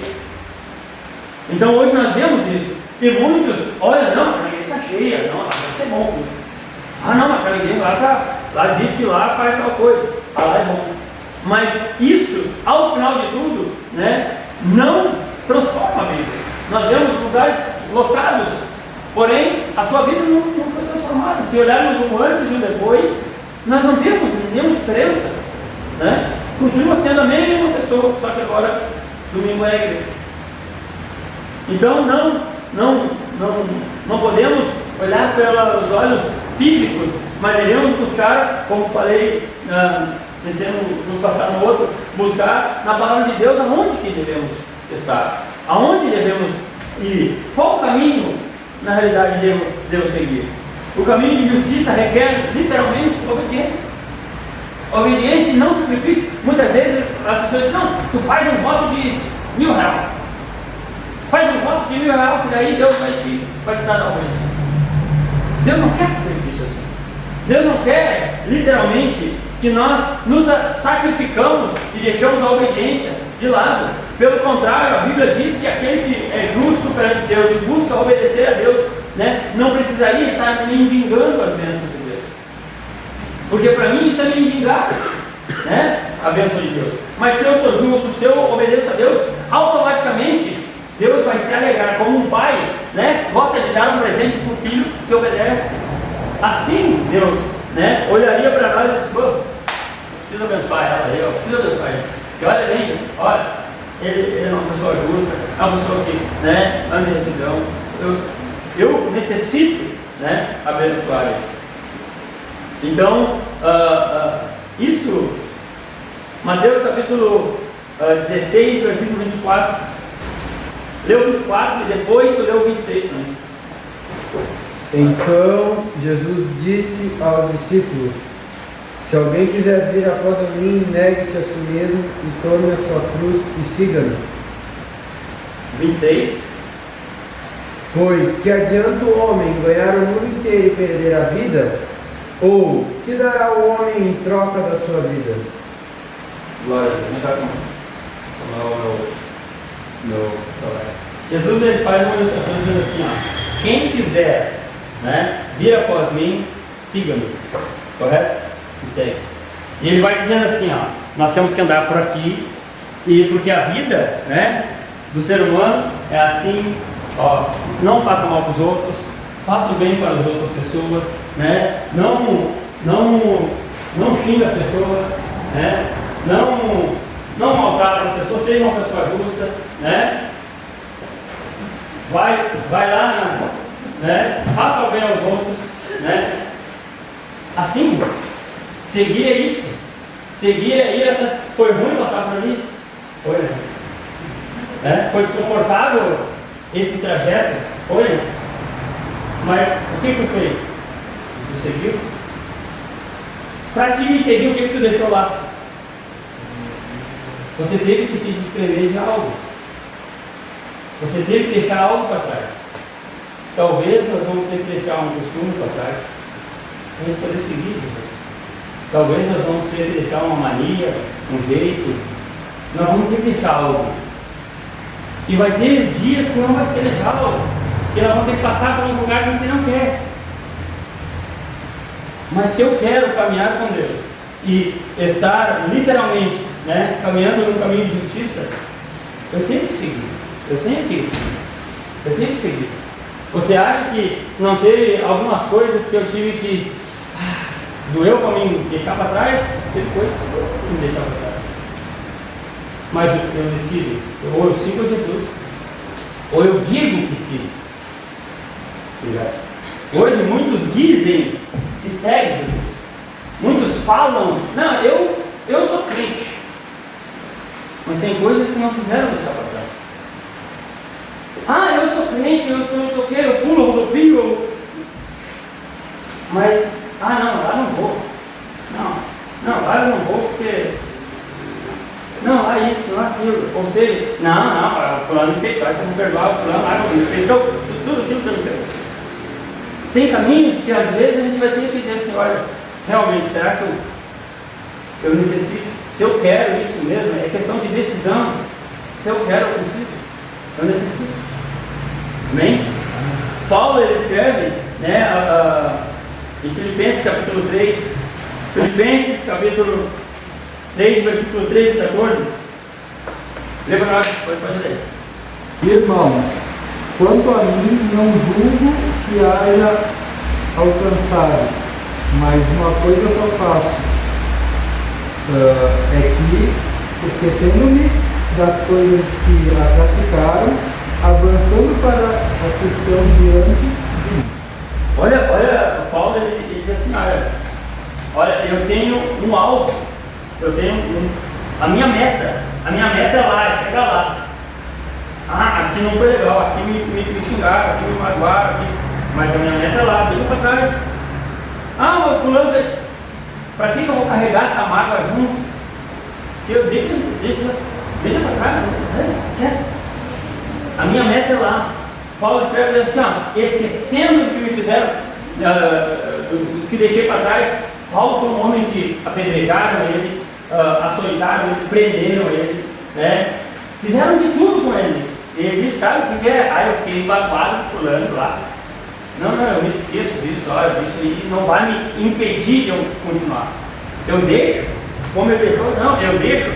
Então hoje nós vemos isso. E muitos, olha, não, a igreja está cheia, não, vai ser bom. Não, aquela igreja lá diz que lá faz tal coisa, lá é bom. Mas isso, ao final de tudo, né, não transforma a vida. Nós vemos lugares lotados, porém a sua vida não foi transformada. Se olharmos um antes e um depois, nós não vemos nenhuma diferença, né? Continua sendo a mesma pessoa, só que agora domingo é a igreja. Então não podemos olhar pelos olhos físicos, mas devemos buscar, como falei no passado no outro, buscar na palavra de Deus aonde que devemos estar, aonde devemos ir, qual caminho na realidade devo seguir. O caminho de justiça requer literalmente obediência. Obediência e não sacrifício. Muitas vezes as pessoas dizem, não, tu faz um voto de R$1.000, faz um voto de R$1.000 que daí Deus vai te dar alguma coisa. Deus não quer sacrifício assim. Deus não quer literalmente que nós nos sacrificamos e deixamos a obediência de lado. Pelo contrário, a Bíblia diz que aquele que é justo perante Deus e busca obedecer a Deus, né, não precisaria estar me vingando as bênçãos de Deus. Porque para mim isso é me vingar, né, a bênção de Deus. Mas se eu sou justo, se eu obedeço a Deus, automaticamente Deus vai se alegrar, como um pai, né, gosta de dar um presente para o filho que obedece. Assim Deus, né, olharia para nós e disse: pô, preciso abençoar ela, eu preciso abençoar ele. Porque olha bem, olha, ele é uma pessoa justa, é uma pessoa que, né, anda em retidão. Eu necessito, né, abençoar ele. Então, isso, Mateus capítulo 16, versículo 24. Leu 24 e depois tu leu 26 também. Então Jesus disse aos discípulos: se alguém quiser vir após mim, negue-se a si mesmo e tome a sua cruz e siga-me. 26. Pois que adianta o homem ganhar o mundo inteiro e perder a vida? Ou que dará o homem em troca da sua vida? Glória a Deus. Jesus ele faz uma ilustração dizendo assim: ó, quem quiser, né, vir após mim, siga-me. Correto? E segue. E ele vai dizendo assim: ó, nós temos que andar por aqui, e porque a vida, né, do ser humano é assim, ó, não faça mal para os outros, faça o bem para as outras pessoas, né, não xinga as pessoas, né, não maltrata as pessoas, seja uma pessoa justa, né, vai lá, né, faça o bem aos outros, né, assim, seguir é isso, seguir é ir. Foi ruim passar por ali? Foi, né? Foi desconfortável esse trajeto? Foi, né? Mas o que tu fez? Tu seguiu? Para te me seguir, o que tu deixou lá? Você teve que se desprender de algo. Você teve que deixar algo para trás. Talvez nós vamos ter que deixar um costume para trás para a gente poder seguir Jesus. Talvez nós vamos ter que deixar uma mania, um jeito. Nós vamos ter que deixar algo. E vai ter dias que não vai ser legal, que nós vamos ter que passar por um lugar que a gente não quer. Mas se eu quero caminhar com Deus e estar literalmente, né, caminhando no caminho de justiça, eu tenho que seguir. Eu tenho que seguir. Você acha que não teve algumas coisas que eu tive que doeu para mim deixar para trás? Teve coisas que eu não deixar para trás. Mas eu decido, ou eu sigo Jesus, ou eu digo que sigo. Hoje muitos dizem que seguem Jesus. Muitos falam: não, eu sou crente. Mas tem coisas que não quiseram deixar para trás. Ah, eu sou crente, eu sou que, eu pulo, eu rodopio. Mas, não, lá não vou. Não, lá eu não vou porque... Não, lá isso, lá aquilo. Ou seja, não, fulano me fez, vai que eu vou perdoar o fulano, lá eu fez tudo aquilo que eu fez. Tem caminhos que às vezes a gente vai ter que dizer assim: olha, realmente, será que eu necessito? Se eu quero isso mesmo, é questão de decisão. Se eu quero, eu preciso. Eu necessito. Amém? Paulo ele escreve, né, em Filipenses capítulo 3, Filipenses capítulo 3, versículo 13 e 14. Lê para nós, pode ler. Irmãos, quanto a mim, não julgo que haja alcançado, mas uma coisa só faço, é que, esquecendo-me das coisas que atrás ficaram, avançando para a questão diante de mim. Olha, o Paulo ele diz assim: olha, eu tenho um alvo, a minha meta é lá, é chegar lá. Aqui não foi legal, aqui me xingaram, aqui me magoaram, mas a minha meta é lá, deixa para trás. O fulano, para que eu vou carregar essa mágoa junto? Deixa para trás, esquece. A minha meta é lá. Paulo escreve assim: esquecendo do que me fizeram, do que deixei para trás. Paulo foi um homem que apedrejaram ele, açoitaram ele, prenderam ele, né? Fizeram de tudo com ele. Ele disse, sabe o que é? Aí eu fiquei babado fulano lá. Não, eu me esqueço disso, olha, isso aí não vai me impedir de eu continuar. Eu deixo, como ele deixou, não, eu deixo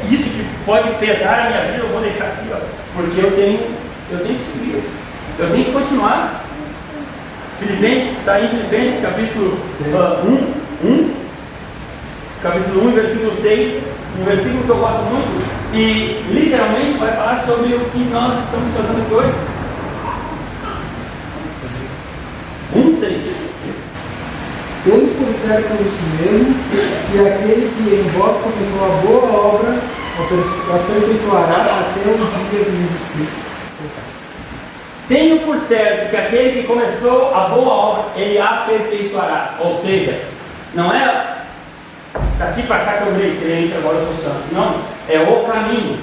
isso que pode pesar na minha vida, eu vou deixar aqui, ó, porque eu tenho que seguir, eu tenho que continuar. Filipenses, está em Filipenses capítulo 1, versículo 6, um versículo que eu gosto muito, e literalmente vai falar sobre o que nós estamos fazendo aqui hoje. 1:6. Tendo por certo isso mesmo, que aquele que em vós começou a boa obra, aperfeiçoará até o dia de Jesus Cristo. Tenho por certo que aquele que começou a boa obra, ele aperfeiçoará. Ou seja, não é daqui para cá que eu virei crente, agora eu sou santo. Não, é o caminho.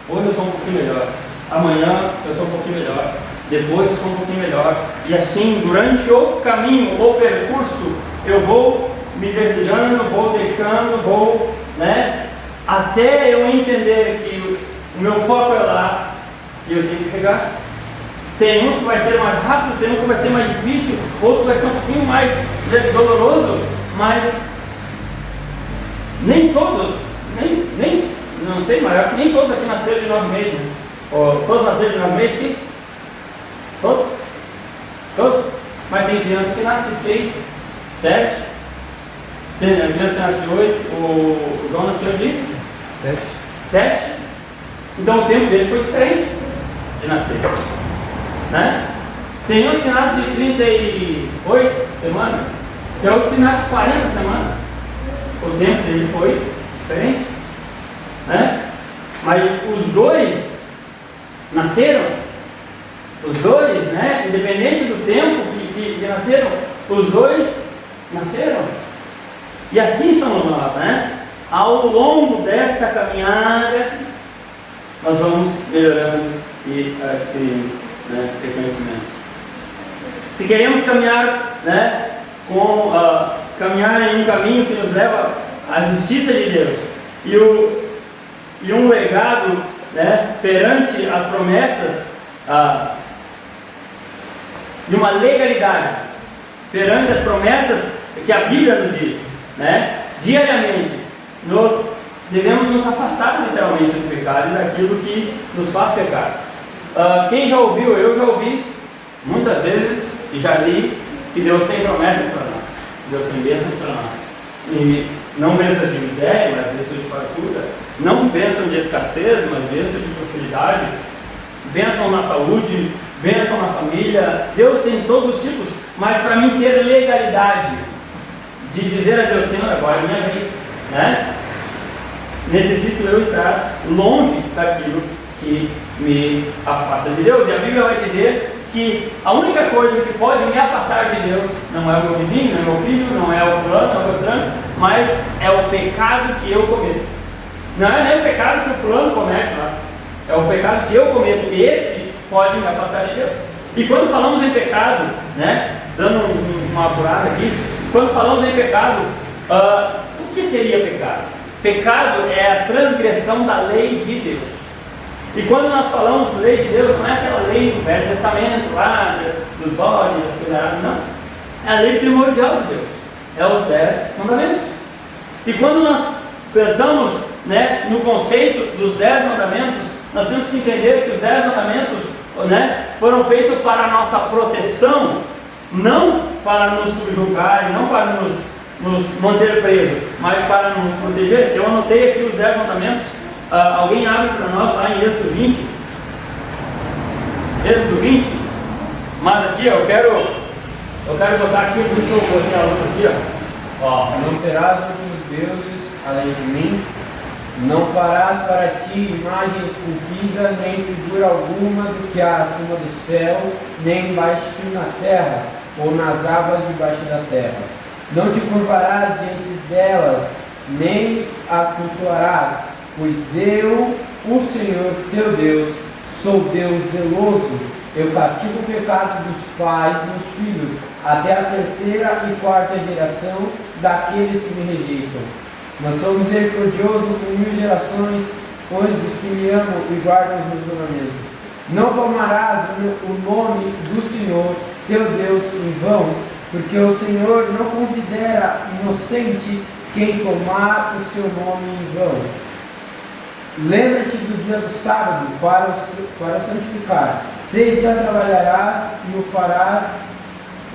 Hoje eu sou um pouquinho melhor, amanhã eu sou um pouquinho melhor, depois eu sou um pouquinho melhor. E assim, durante o caminho, o percurso, eu vou me desligando, vou deixando, né? Até eu entender que o meu foco é lá e eu tenho que chegar. Tem uns que vai ser mais rápido, tem um que vai ser mais difícil, outro vai ser um pouquinho mais doloroso, mas nem todos, não sei, mas acho que nem todos aqui nasceram de 9 meses. Né? Ou, todos nasceram de 9 meses aqui? Todos? Todos? Mas tem criança que nasce 6, 7, tem criança que nasce 8, o João nasceu de 7. Então o tempo dele foi diferente de nascer. Né? Tem uns que nascem de 38 semanas, tem outros que nascem de 40 semanas. O tempo dele foi diferente. Né? Mas os dois nasceram, os dois, né? Independente do tempo que nasceram, os dois nasceram. E assim somos nós, né? Ao longo desta caminhada, nós vamos melhorando e adquirindo, né, reconhecimentos. Se queremos caminhar, né, caminhar em um caminho que nos leva à justiça de Deus e um legado, né, perante as promessas de uma legalidade perante as promessas que a Bíblia nos diz, né, diariamente nós devemos nos afastar literalmente do pecado e daquilo que nos faz pecar. Quem já ouviu, eu já ouvi muitas vezes e já li que Deus tem promessas para nós, Deus tem bênçãos para nós, e não bênçãos de miséria, mas bênçãos de fartura, não bênçãos de escassez, mas bênçãos de prosperidade, bênção na saúde, bênção na família. Deus tem todos os tipos, mas para mim ter legalidade de dizer a Deus, Senhor, agora é minha vez, né? Necessito eu estar longe daquilo que me afasta de Deus. E a Bíblia vai dizer que a única coisa que pode me afastar de Deus não é o meu vizinho, não é o meu filho, não é o fulano, não é o Beltrano, mas é o pecado que eu cometo. Não é nem o pecado que o fulano comete lá, é o pecado que eu cometo. Esse pode me afastar de Deus. E quando falamos em pecado, né, dando uma apurada aqui, quando falamos em pecado, o que seria pecado? Pecado é a transgressão da lei de Deus. E quando nós falamos de lei de Deus, não é aquela lei do Velho Testamento, lá, dos bodes, das coisas, não. É a lei primordial de Deus. É os 10 mandamentos. E quando nós pensamos, né, no conceito dos 10 mandamentos, nós temos que entender que os 10 mandamentos, né, foram feitos para a nossa proteção, não para nos subjugar, não para nos manter presos, mas para nos proteger. Eu anotei aqui os 10 mandamentos. Alguém abre para nós lá em Êxodo 20. Êxodo 20. Mas aqui eu quero botar aqui, por isso eu botei a luz aqui, ó. Não terás outros deuses além de mim. Não farás para ti imagem esculpida, nem figura alguma do que há acima do céu, nem embaixo na terra, ou nas águas debaixo da terra. Não te curvarás diante delas, nem as cultuarás, pois eu, o Senhor teu Deus, sou Deus zeloso. Eu castigo o pecado dos pais nos filhos, até a 3ª e 4ª geração daqueles que me rejeitam. Mas sou misericordioso com 1000 gerações pois dos que me amam e guardam os meus mandamentos. Não tomarás o nome do Senhor, teu Deus, em vão, porque o Senhor não considera inocente quem tomar o seu nome em vão. Lembra-te do dia do sábado para santificar. 6 dias trabalharás e farás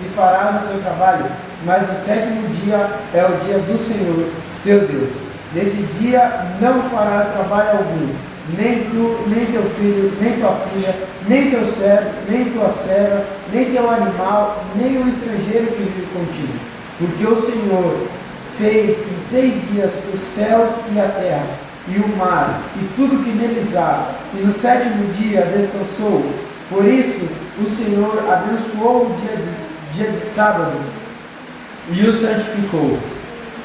o teu trabalho, mas no 7º dia é o dia do Senhor, teu Deus. Nesse dia não farás trabalho algum, nem tu, nem teu filho, nem tua filha, nem teu servo, nem tua serva, nem teu animal, nem o estrangeiro que vive contigo. Porque o Senhor fez em 6 dias os céus e a terra, e o mar, e tudo que neles há, e no 7º dia descansou. Por isso, o Senhor abençoou o dia de sábado e o santificou.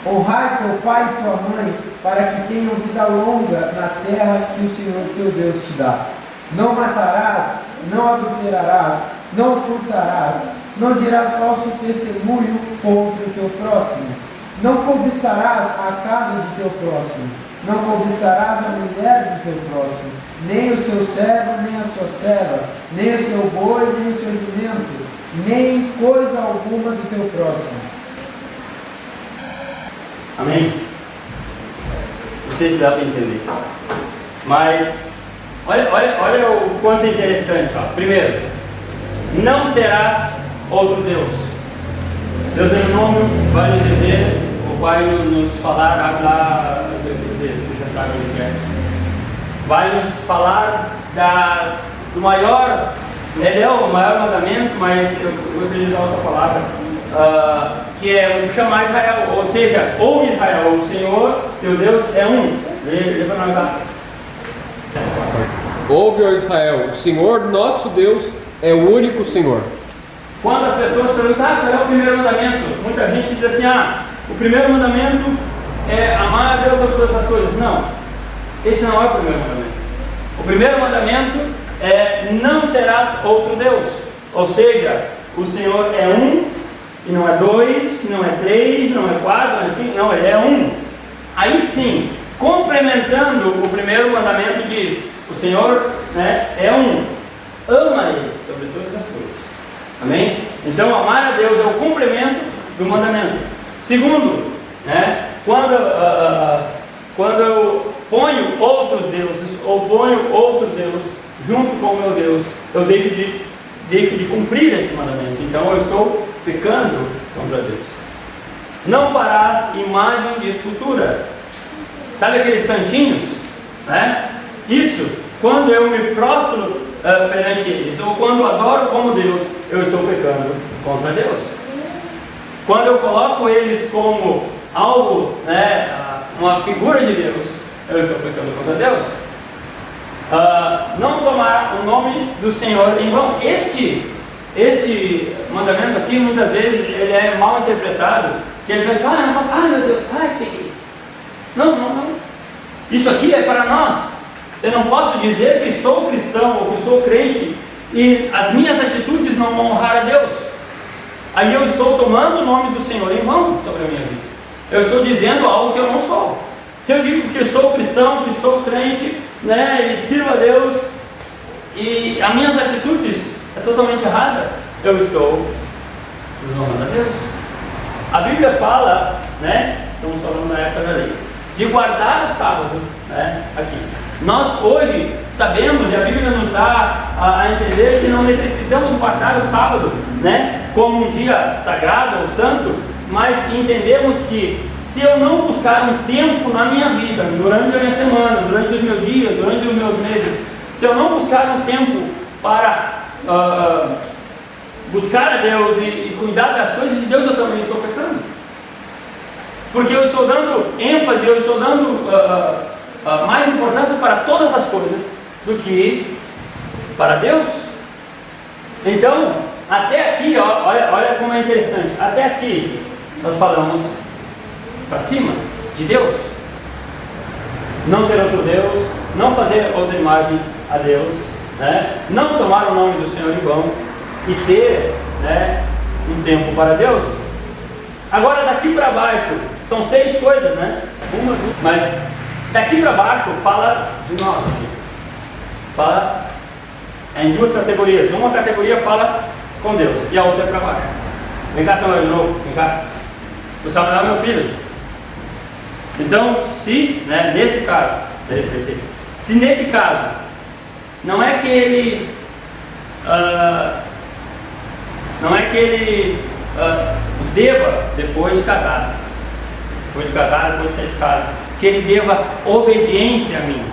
Honrai teu pai e tua mãe, para que tenham vida longa na terra que o Senhor teu Deus te dá. Não matarás, não adulterarás, não furtarás, não dirás falso testemunho contra o teu próximo. Não cobiçarás a casa de teu próximo. Não cobiçarás a mulher do teu próximo, nem o seu servo, nem a sua serva, nem o seu boi, nem o seu jumento, nem coisa alguma do teu próximo. Amém? Não sei se dá para entender. Mas, olha o quanto é interessante. Ó. Primeiro, não terás outro Deus. Deuteronômio vai nos dizer, ou vai nos falar, lá, já sabe o que é. Vai nos falar do maior, ele é o maior mandamento, mas eu vou utilizar outra palavra, que é chamar Israel, ou seja, ouve Israel, o Senhor, teu Deus, é um. Lê para nós lá. Ouve, ó Israel, o Senhor nosso Deus é o único Senhor. Quando as pessoas perguntam, qual é o primeiro mandamento? Muita gente diz assim, o primeiro mandamento é amar a Deus sobre todas as coisas. Não, esse não é o primeiro mandamento. O primeiro mandamento é não terás outro Deus. Ou seja, o Senhor é um, e não é 2, não é 3, não é 4, não é 5, não, ele é um. Aí sim, complementando o primeiro mandamento diz, o Senhor, é um, ama Ele sobre todas as coisas. Amém? Então amar a Deus é o complemento do mandamento. Segundo, quando eu ponho outros deuses, ou ponho outro Deus junto com o meu Deus, eu deixo de cumprir esse mandamento. Então eu estou pecando contra Deus. Não farás imagem de escultura. Sabe aqueles santinhos? Isso, quando eu me prostro perante eles, ou quando adoro como Deus, eu estou pecando contra Deus. Quando eu coloco eles como algo, uma figura de Deus, eu estou pecando contra Deus. Não tomar o nome do Senhor em vão. Este mandamento aqui, muitas vezes, ele é mal interpretado, que ele pensa, meu Deus, peguei. Não. Isso aqui é para nós. Eu não posso dizer que sou cristão ou que sou crente e as minhas atitudes não vão honrar a Deus. Aí eu estou tomando o nome do Senhor em vão sobre a minha vida. Eu estou dizendo algo que eu não sou. Se eu digo que sou cristão, que sou crente, e sirvo a Deus, e as minhas atitudes é totalmente errada, eu estou desonrando a Deus. A Bíblia fala, estamos falando na época da lei, de guardar o sábado, aqui. Nós hoje sabemos, e a Bíblia nos dá a entender que não necessitamos guardar o sábado, como um dia sagrado ou santo, mas entendemos que se eu não buscar um tempo na minha vida, durante a minha semana, durante os meus dias, durante os meus meses, se eu não buscar um tempo para buscar a Deus e cuidar das coisas de Deus, eu também estou pecando. Porque eu estou dando ênfase, eu estou dando mais importância para todas as coisas do que para Deus. Então, até aqui, olha como é interessante. Até aqui, nós falamos para cima de Deus. Não ter outro Deus, não fazer outra imagem a Deus, não tomar o nome do Senhor em vão e ter um tempo para Deus. Agora daqui para baixo, são 6 coisas, mas Daqui para baixo fala de nós. Fala em duas categorias. Uma categoria fala com Deus e a outra é para baixo. Vem cá, Samuel, de novo. Vem cá. O Samuel é meu filho. Então, se, né, nesse caso, se nesse caso, não é que ele deva, depois de casado, depois de sair de casa, que ele deva obediência a mim.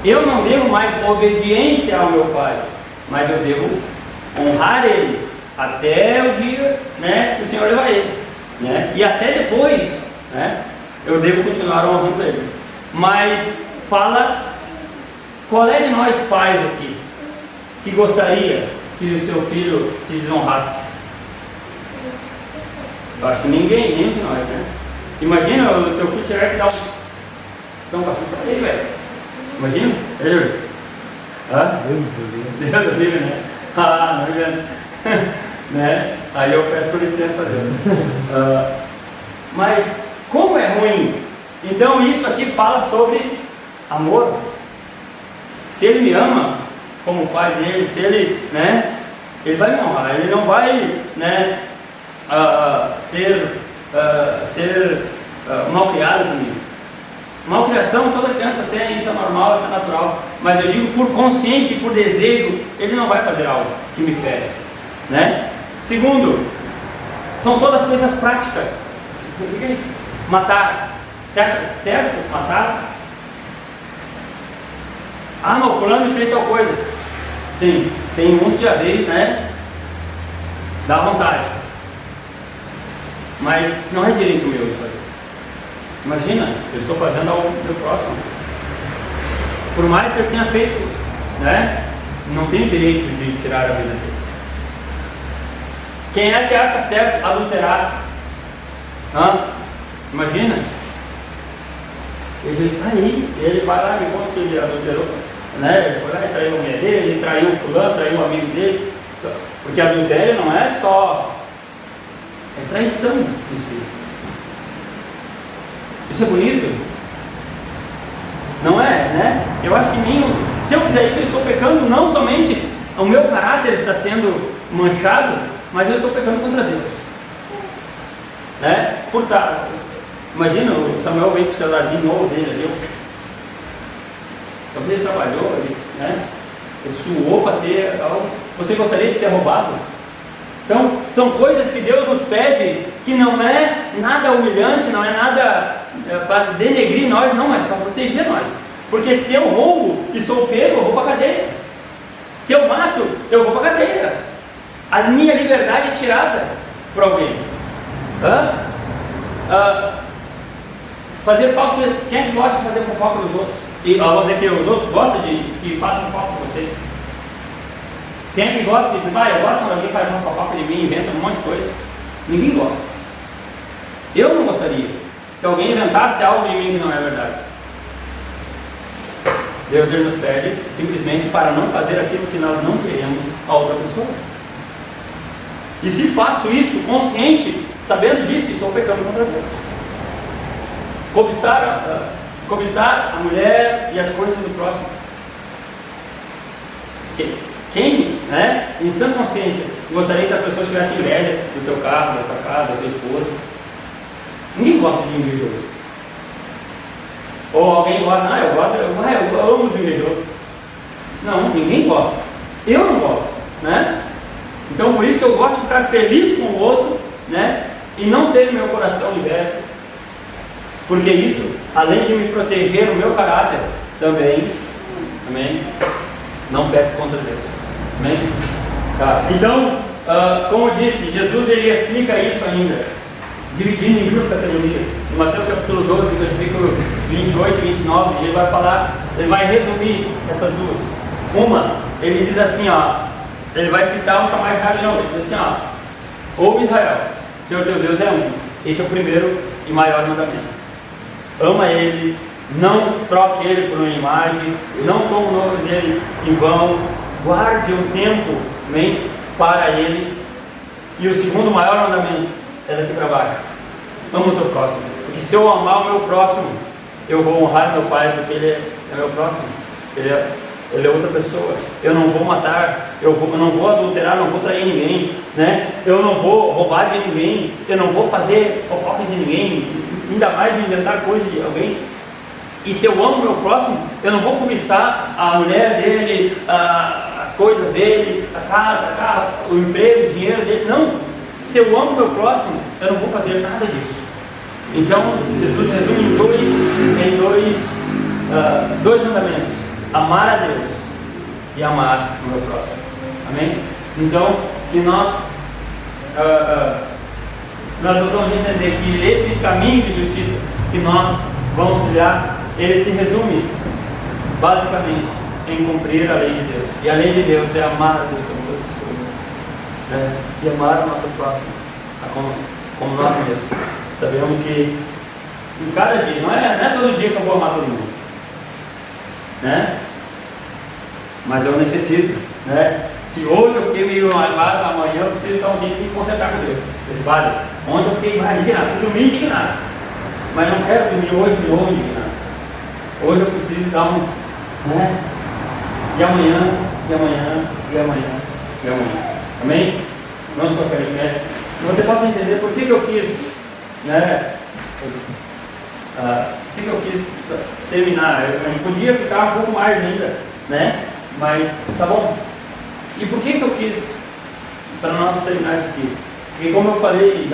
Eu não devo mais obediência ao meu pai, mas eu devo honrar ele até o dia, né, que o Senhor levar ele, né, e até depois, né, eu devo continuar honrando ele. Mas fala, qual é de nós pais aqui que gostaria que o seu filho te desonrasse? Eu acho que ninguém, nenhum de nós, né? Imagina o teu filho chegar e te dar um passinho só aí, velho. Imagina? É, Júlio? Hã? Deus do livre, né? Ah, não adianta. Né? Aí eu peço licença a Deus. Mas como é ruim? Então isso aqui fala sobre amor. Se ele me ama como pai dele, se ele, né, ele vai me honrar, ele não vai, né, ser mal criado comigo. Malcriação toda criança tem, isso é normal, isso é natural, mas eu digo por consciência e por desejo, ele não vai fazer algo que me fere, né? Segundo, são todas coisas práticas. Matar, você acha certo matar? Ah, não, fulano me fez tal coisa. Sim, tem uns que às vezes, né, dá vontade, mas não é direito meu de fazer. Imagina, eu estou fazendo ao meu próximo. Por mais que eu tenha feito, né, não tenho direito de tirar a vida dele. Quem é que acha certo adulterar? Imagina. Ele vai lá e me conta que ele adulterou, né? Ele foi lá e traiu a mulher dele, ele traiu o fulano, traiu um amigo dele. Porque adultério não é só, é traição em si. Isso é bonito? Não é, né? Eu acho que se eu fizer isso, eu estou pecando, não somente o meu caráter está sendo manchado, mas eu estou pecando contra Deus, né? Furtar. Imagina, o Samuel veio com o celularzinho novo dele ali, talvez ele trabalhou, né? Ele suou para ter algo. Você gostaria de ser roubado? Então, são coisas que Deus nos pede, que não é nada humilhante, não é nada para denegrir nós, não, mas para proteger nós. Porque se eu roubo e sou pego, eu vou para a cadeia. Se eu mato, eu vou para a cadeia. A minha liberdade é tirada por alguém. Fazer falso. Quem é que gosta de fazer fofoca dos outros? E vou dizer que os outros gostam de que façam fofoca com você. Quem é que gosta de dizer, eu gosto quando alguém faz uma fofoca de mim, inventa um monte de coisa? Ninguém gosta. Eu não gostaria que alguém inventasse algo de mim que não é verdade. Deus nos pede simplesmente para não fazer aquilo que nós não queremos a outra pessoa. E se faço isso consciente, sabendo disso, estou pecando contra Deus. Cobiçar a mulher e as coisas do próximo. Quem, né, em sã consciência, gostaria que as pessoas tivessem inveja do teu carro, da tua casa, da tua esposa? Ninguém gosta de invejoso. Ou alguém gosta, eu amo os invejosos. Não, ninguém gosta. Eu não gosto, né? Então por isso que eu gosto de ficar feliz com o outro, né? E não ter meu coração liberto. Porque isso, além de me proteger o meu caráter, também, amém, não peco contra Deus. Amém? Tá. Então, como eu disse, Jesus ele explica isso ainda, dividindo em duas categorias. Em Mateus capítulo 12, versículo 28 e 29, ele vai falar, ele vai resumir essas duas. Uma, ele diz assim, ele vai citar um para mais rápido, não, ele diz assim, ouve Israel, Senhor teu Deus é um. Esse é o primeiro e maior mandamento. Ama Ele, não troque Ele por uma imagem, não tome o nome dEle em vão, guarde um tempo, amém, para Ele. E o segundo maior mandamento é daqui para baixo: ama o teu próximo. Porque se eu amar o meu próximo, eu vou honrar meu pai porque ele é meu próximo, ele é outra pessoa. Eu não vou matar, eu não vou adulterar, não vou trair ninguém, né? Eu não vou roubar de ninguém, eu não vou fazer fofoca de ninguém, ainda mais inventar coisa de alguém. E se eu amo meu próximo, eu não vou cobiçar a mulher dele, as coisas dele, a casa, carro, o emprego, o dinheiro dele. Não. Se eu amo meu próximo, eu não vou fazer nada disso. Então, Jesus resume em dois mandamentos: amar a Deus e amar o meu próximo. Amém? Então, que nós possamos entender que esse caminho de justiça que nós vamos trilhar, ele se resume basicamente em cumprir a lei de Deus. E a lei de Deus é amar a Deus sobre todas as coisas, né? E amar o nosso próximo como nós mesmos. Sabemos que em cada dia, não é todo dia que eu vou amar todo mundo, né? Mas eu necessito, né? Se hoje eu fiquei meio magoado, amanhã eu preciso dar um dia de consertar com Deus. Esse padre, ontem eu fiquei mais indignado, fui dormir indignado, mas não quero dormir hoje de novo indignado. Hoje eu preciso dar né? E amanhã, e amanhã, e amanhã, e amanhã. Amém? Vamos tocar em pé. Que você possa entender por que eu quis, né? Por que eu quis terminar. A gente podia ficar um pouco mais ainda, né? Mas tá bom. E por que eu quis, para nós terminar isso aqui? Porque como eu falei,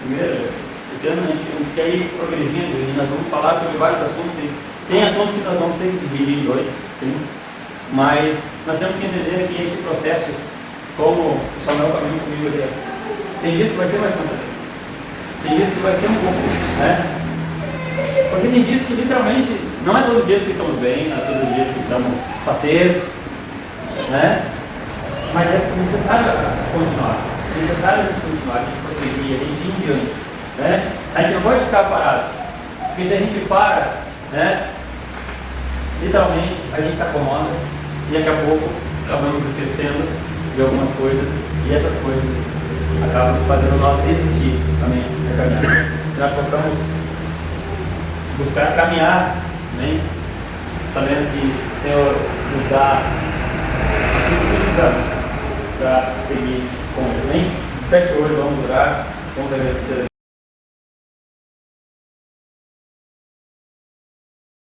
primeiro, esse ano a gente quer ir progredindo e nós vamos falar sobre vários assuntos. Tem assuntos que nós vamos ter que dividir em dois, sim. Mas nós temos que entender que esse processo, como o Samuel caminhou comigo aqui, tem dias que vai ser mais cansativo. Tem dias que vai ser um pouco, né? Porque tem dias que literalmente, não é todos os dias que estamos bem, não é todos os dias que estamos parceiros, né? Mas é necessário continuar. É necessário a gente continuar, a gente prosseguir, a gente ir em diante, né? A gente não pode ficar parado. Porque se a gente para, né? Literalmente a gente se acomoda e daqui a pouco acabamos esquecendo de algumas coisas e essas coisas acabam fazendo nós desistir também da caminhada. Que nós possamos buscar caminhar, né? Sabendo que o Senhor nos dá o que precisamos para seguir com Ele. Desperte hoje, vamos orar, vamos agradecer a Deus.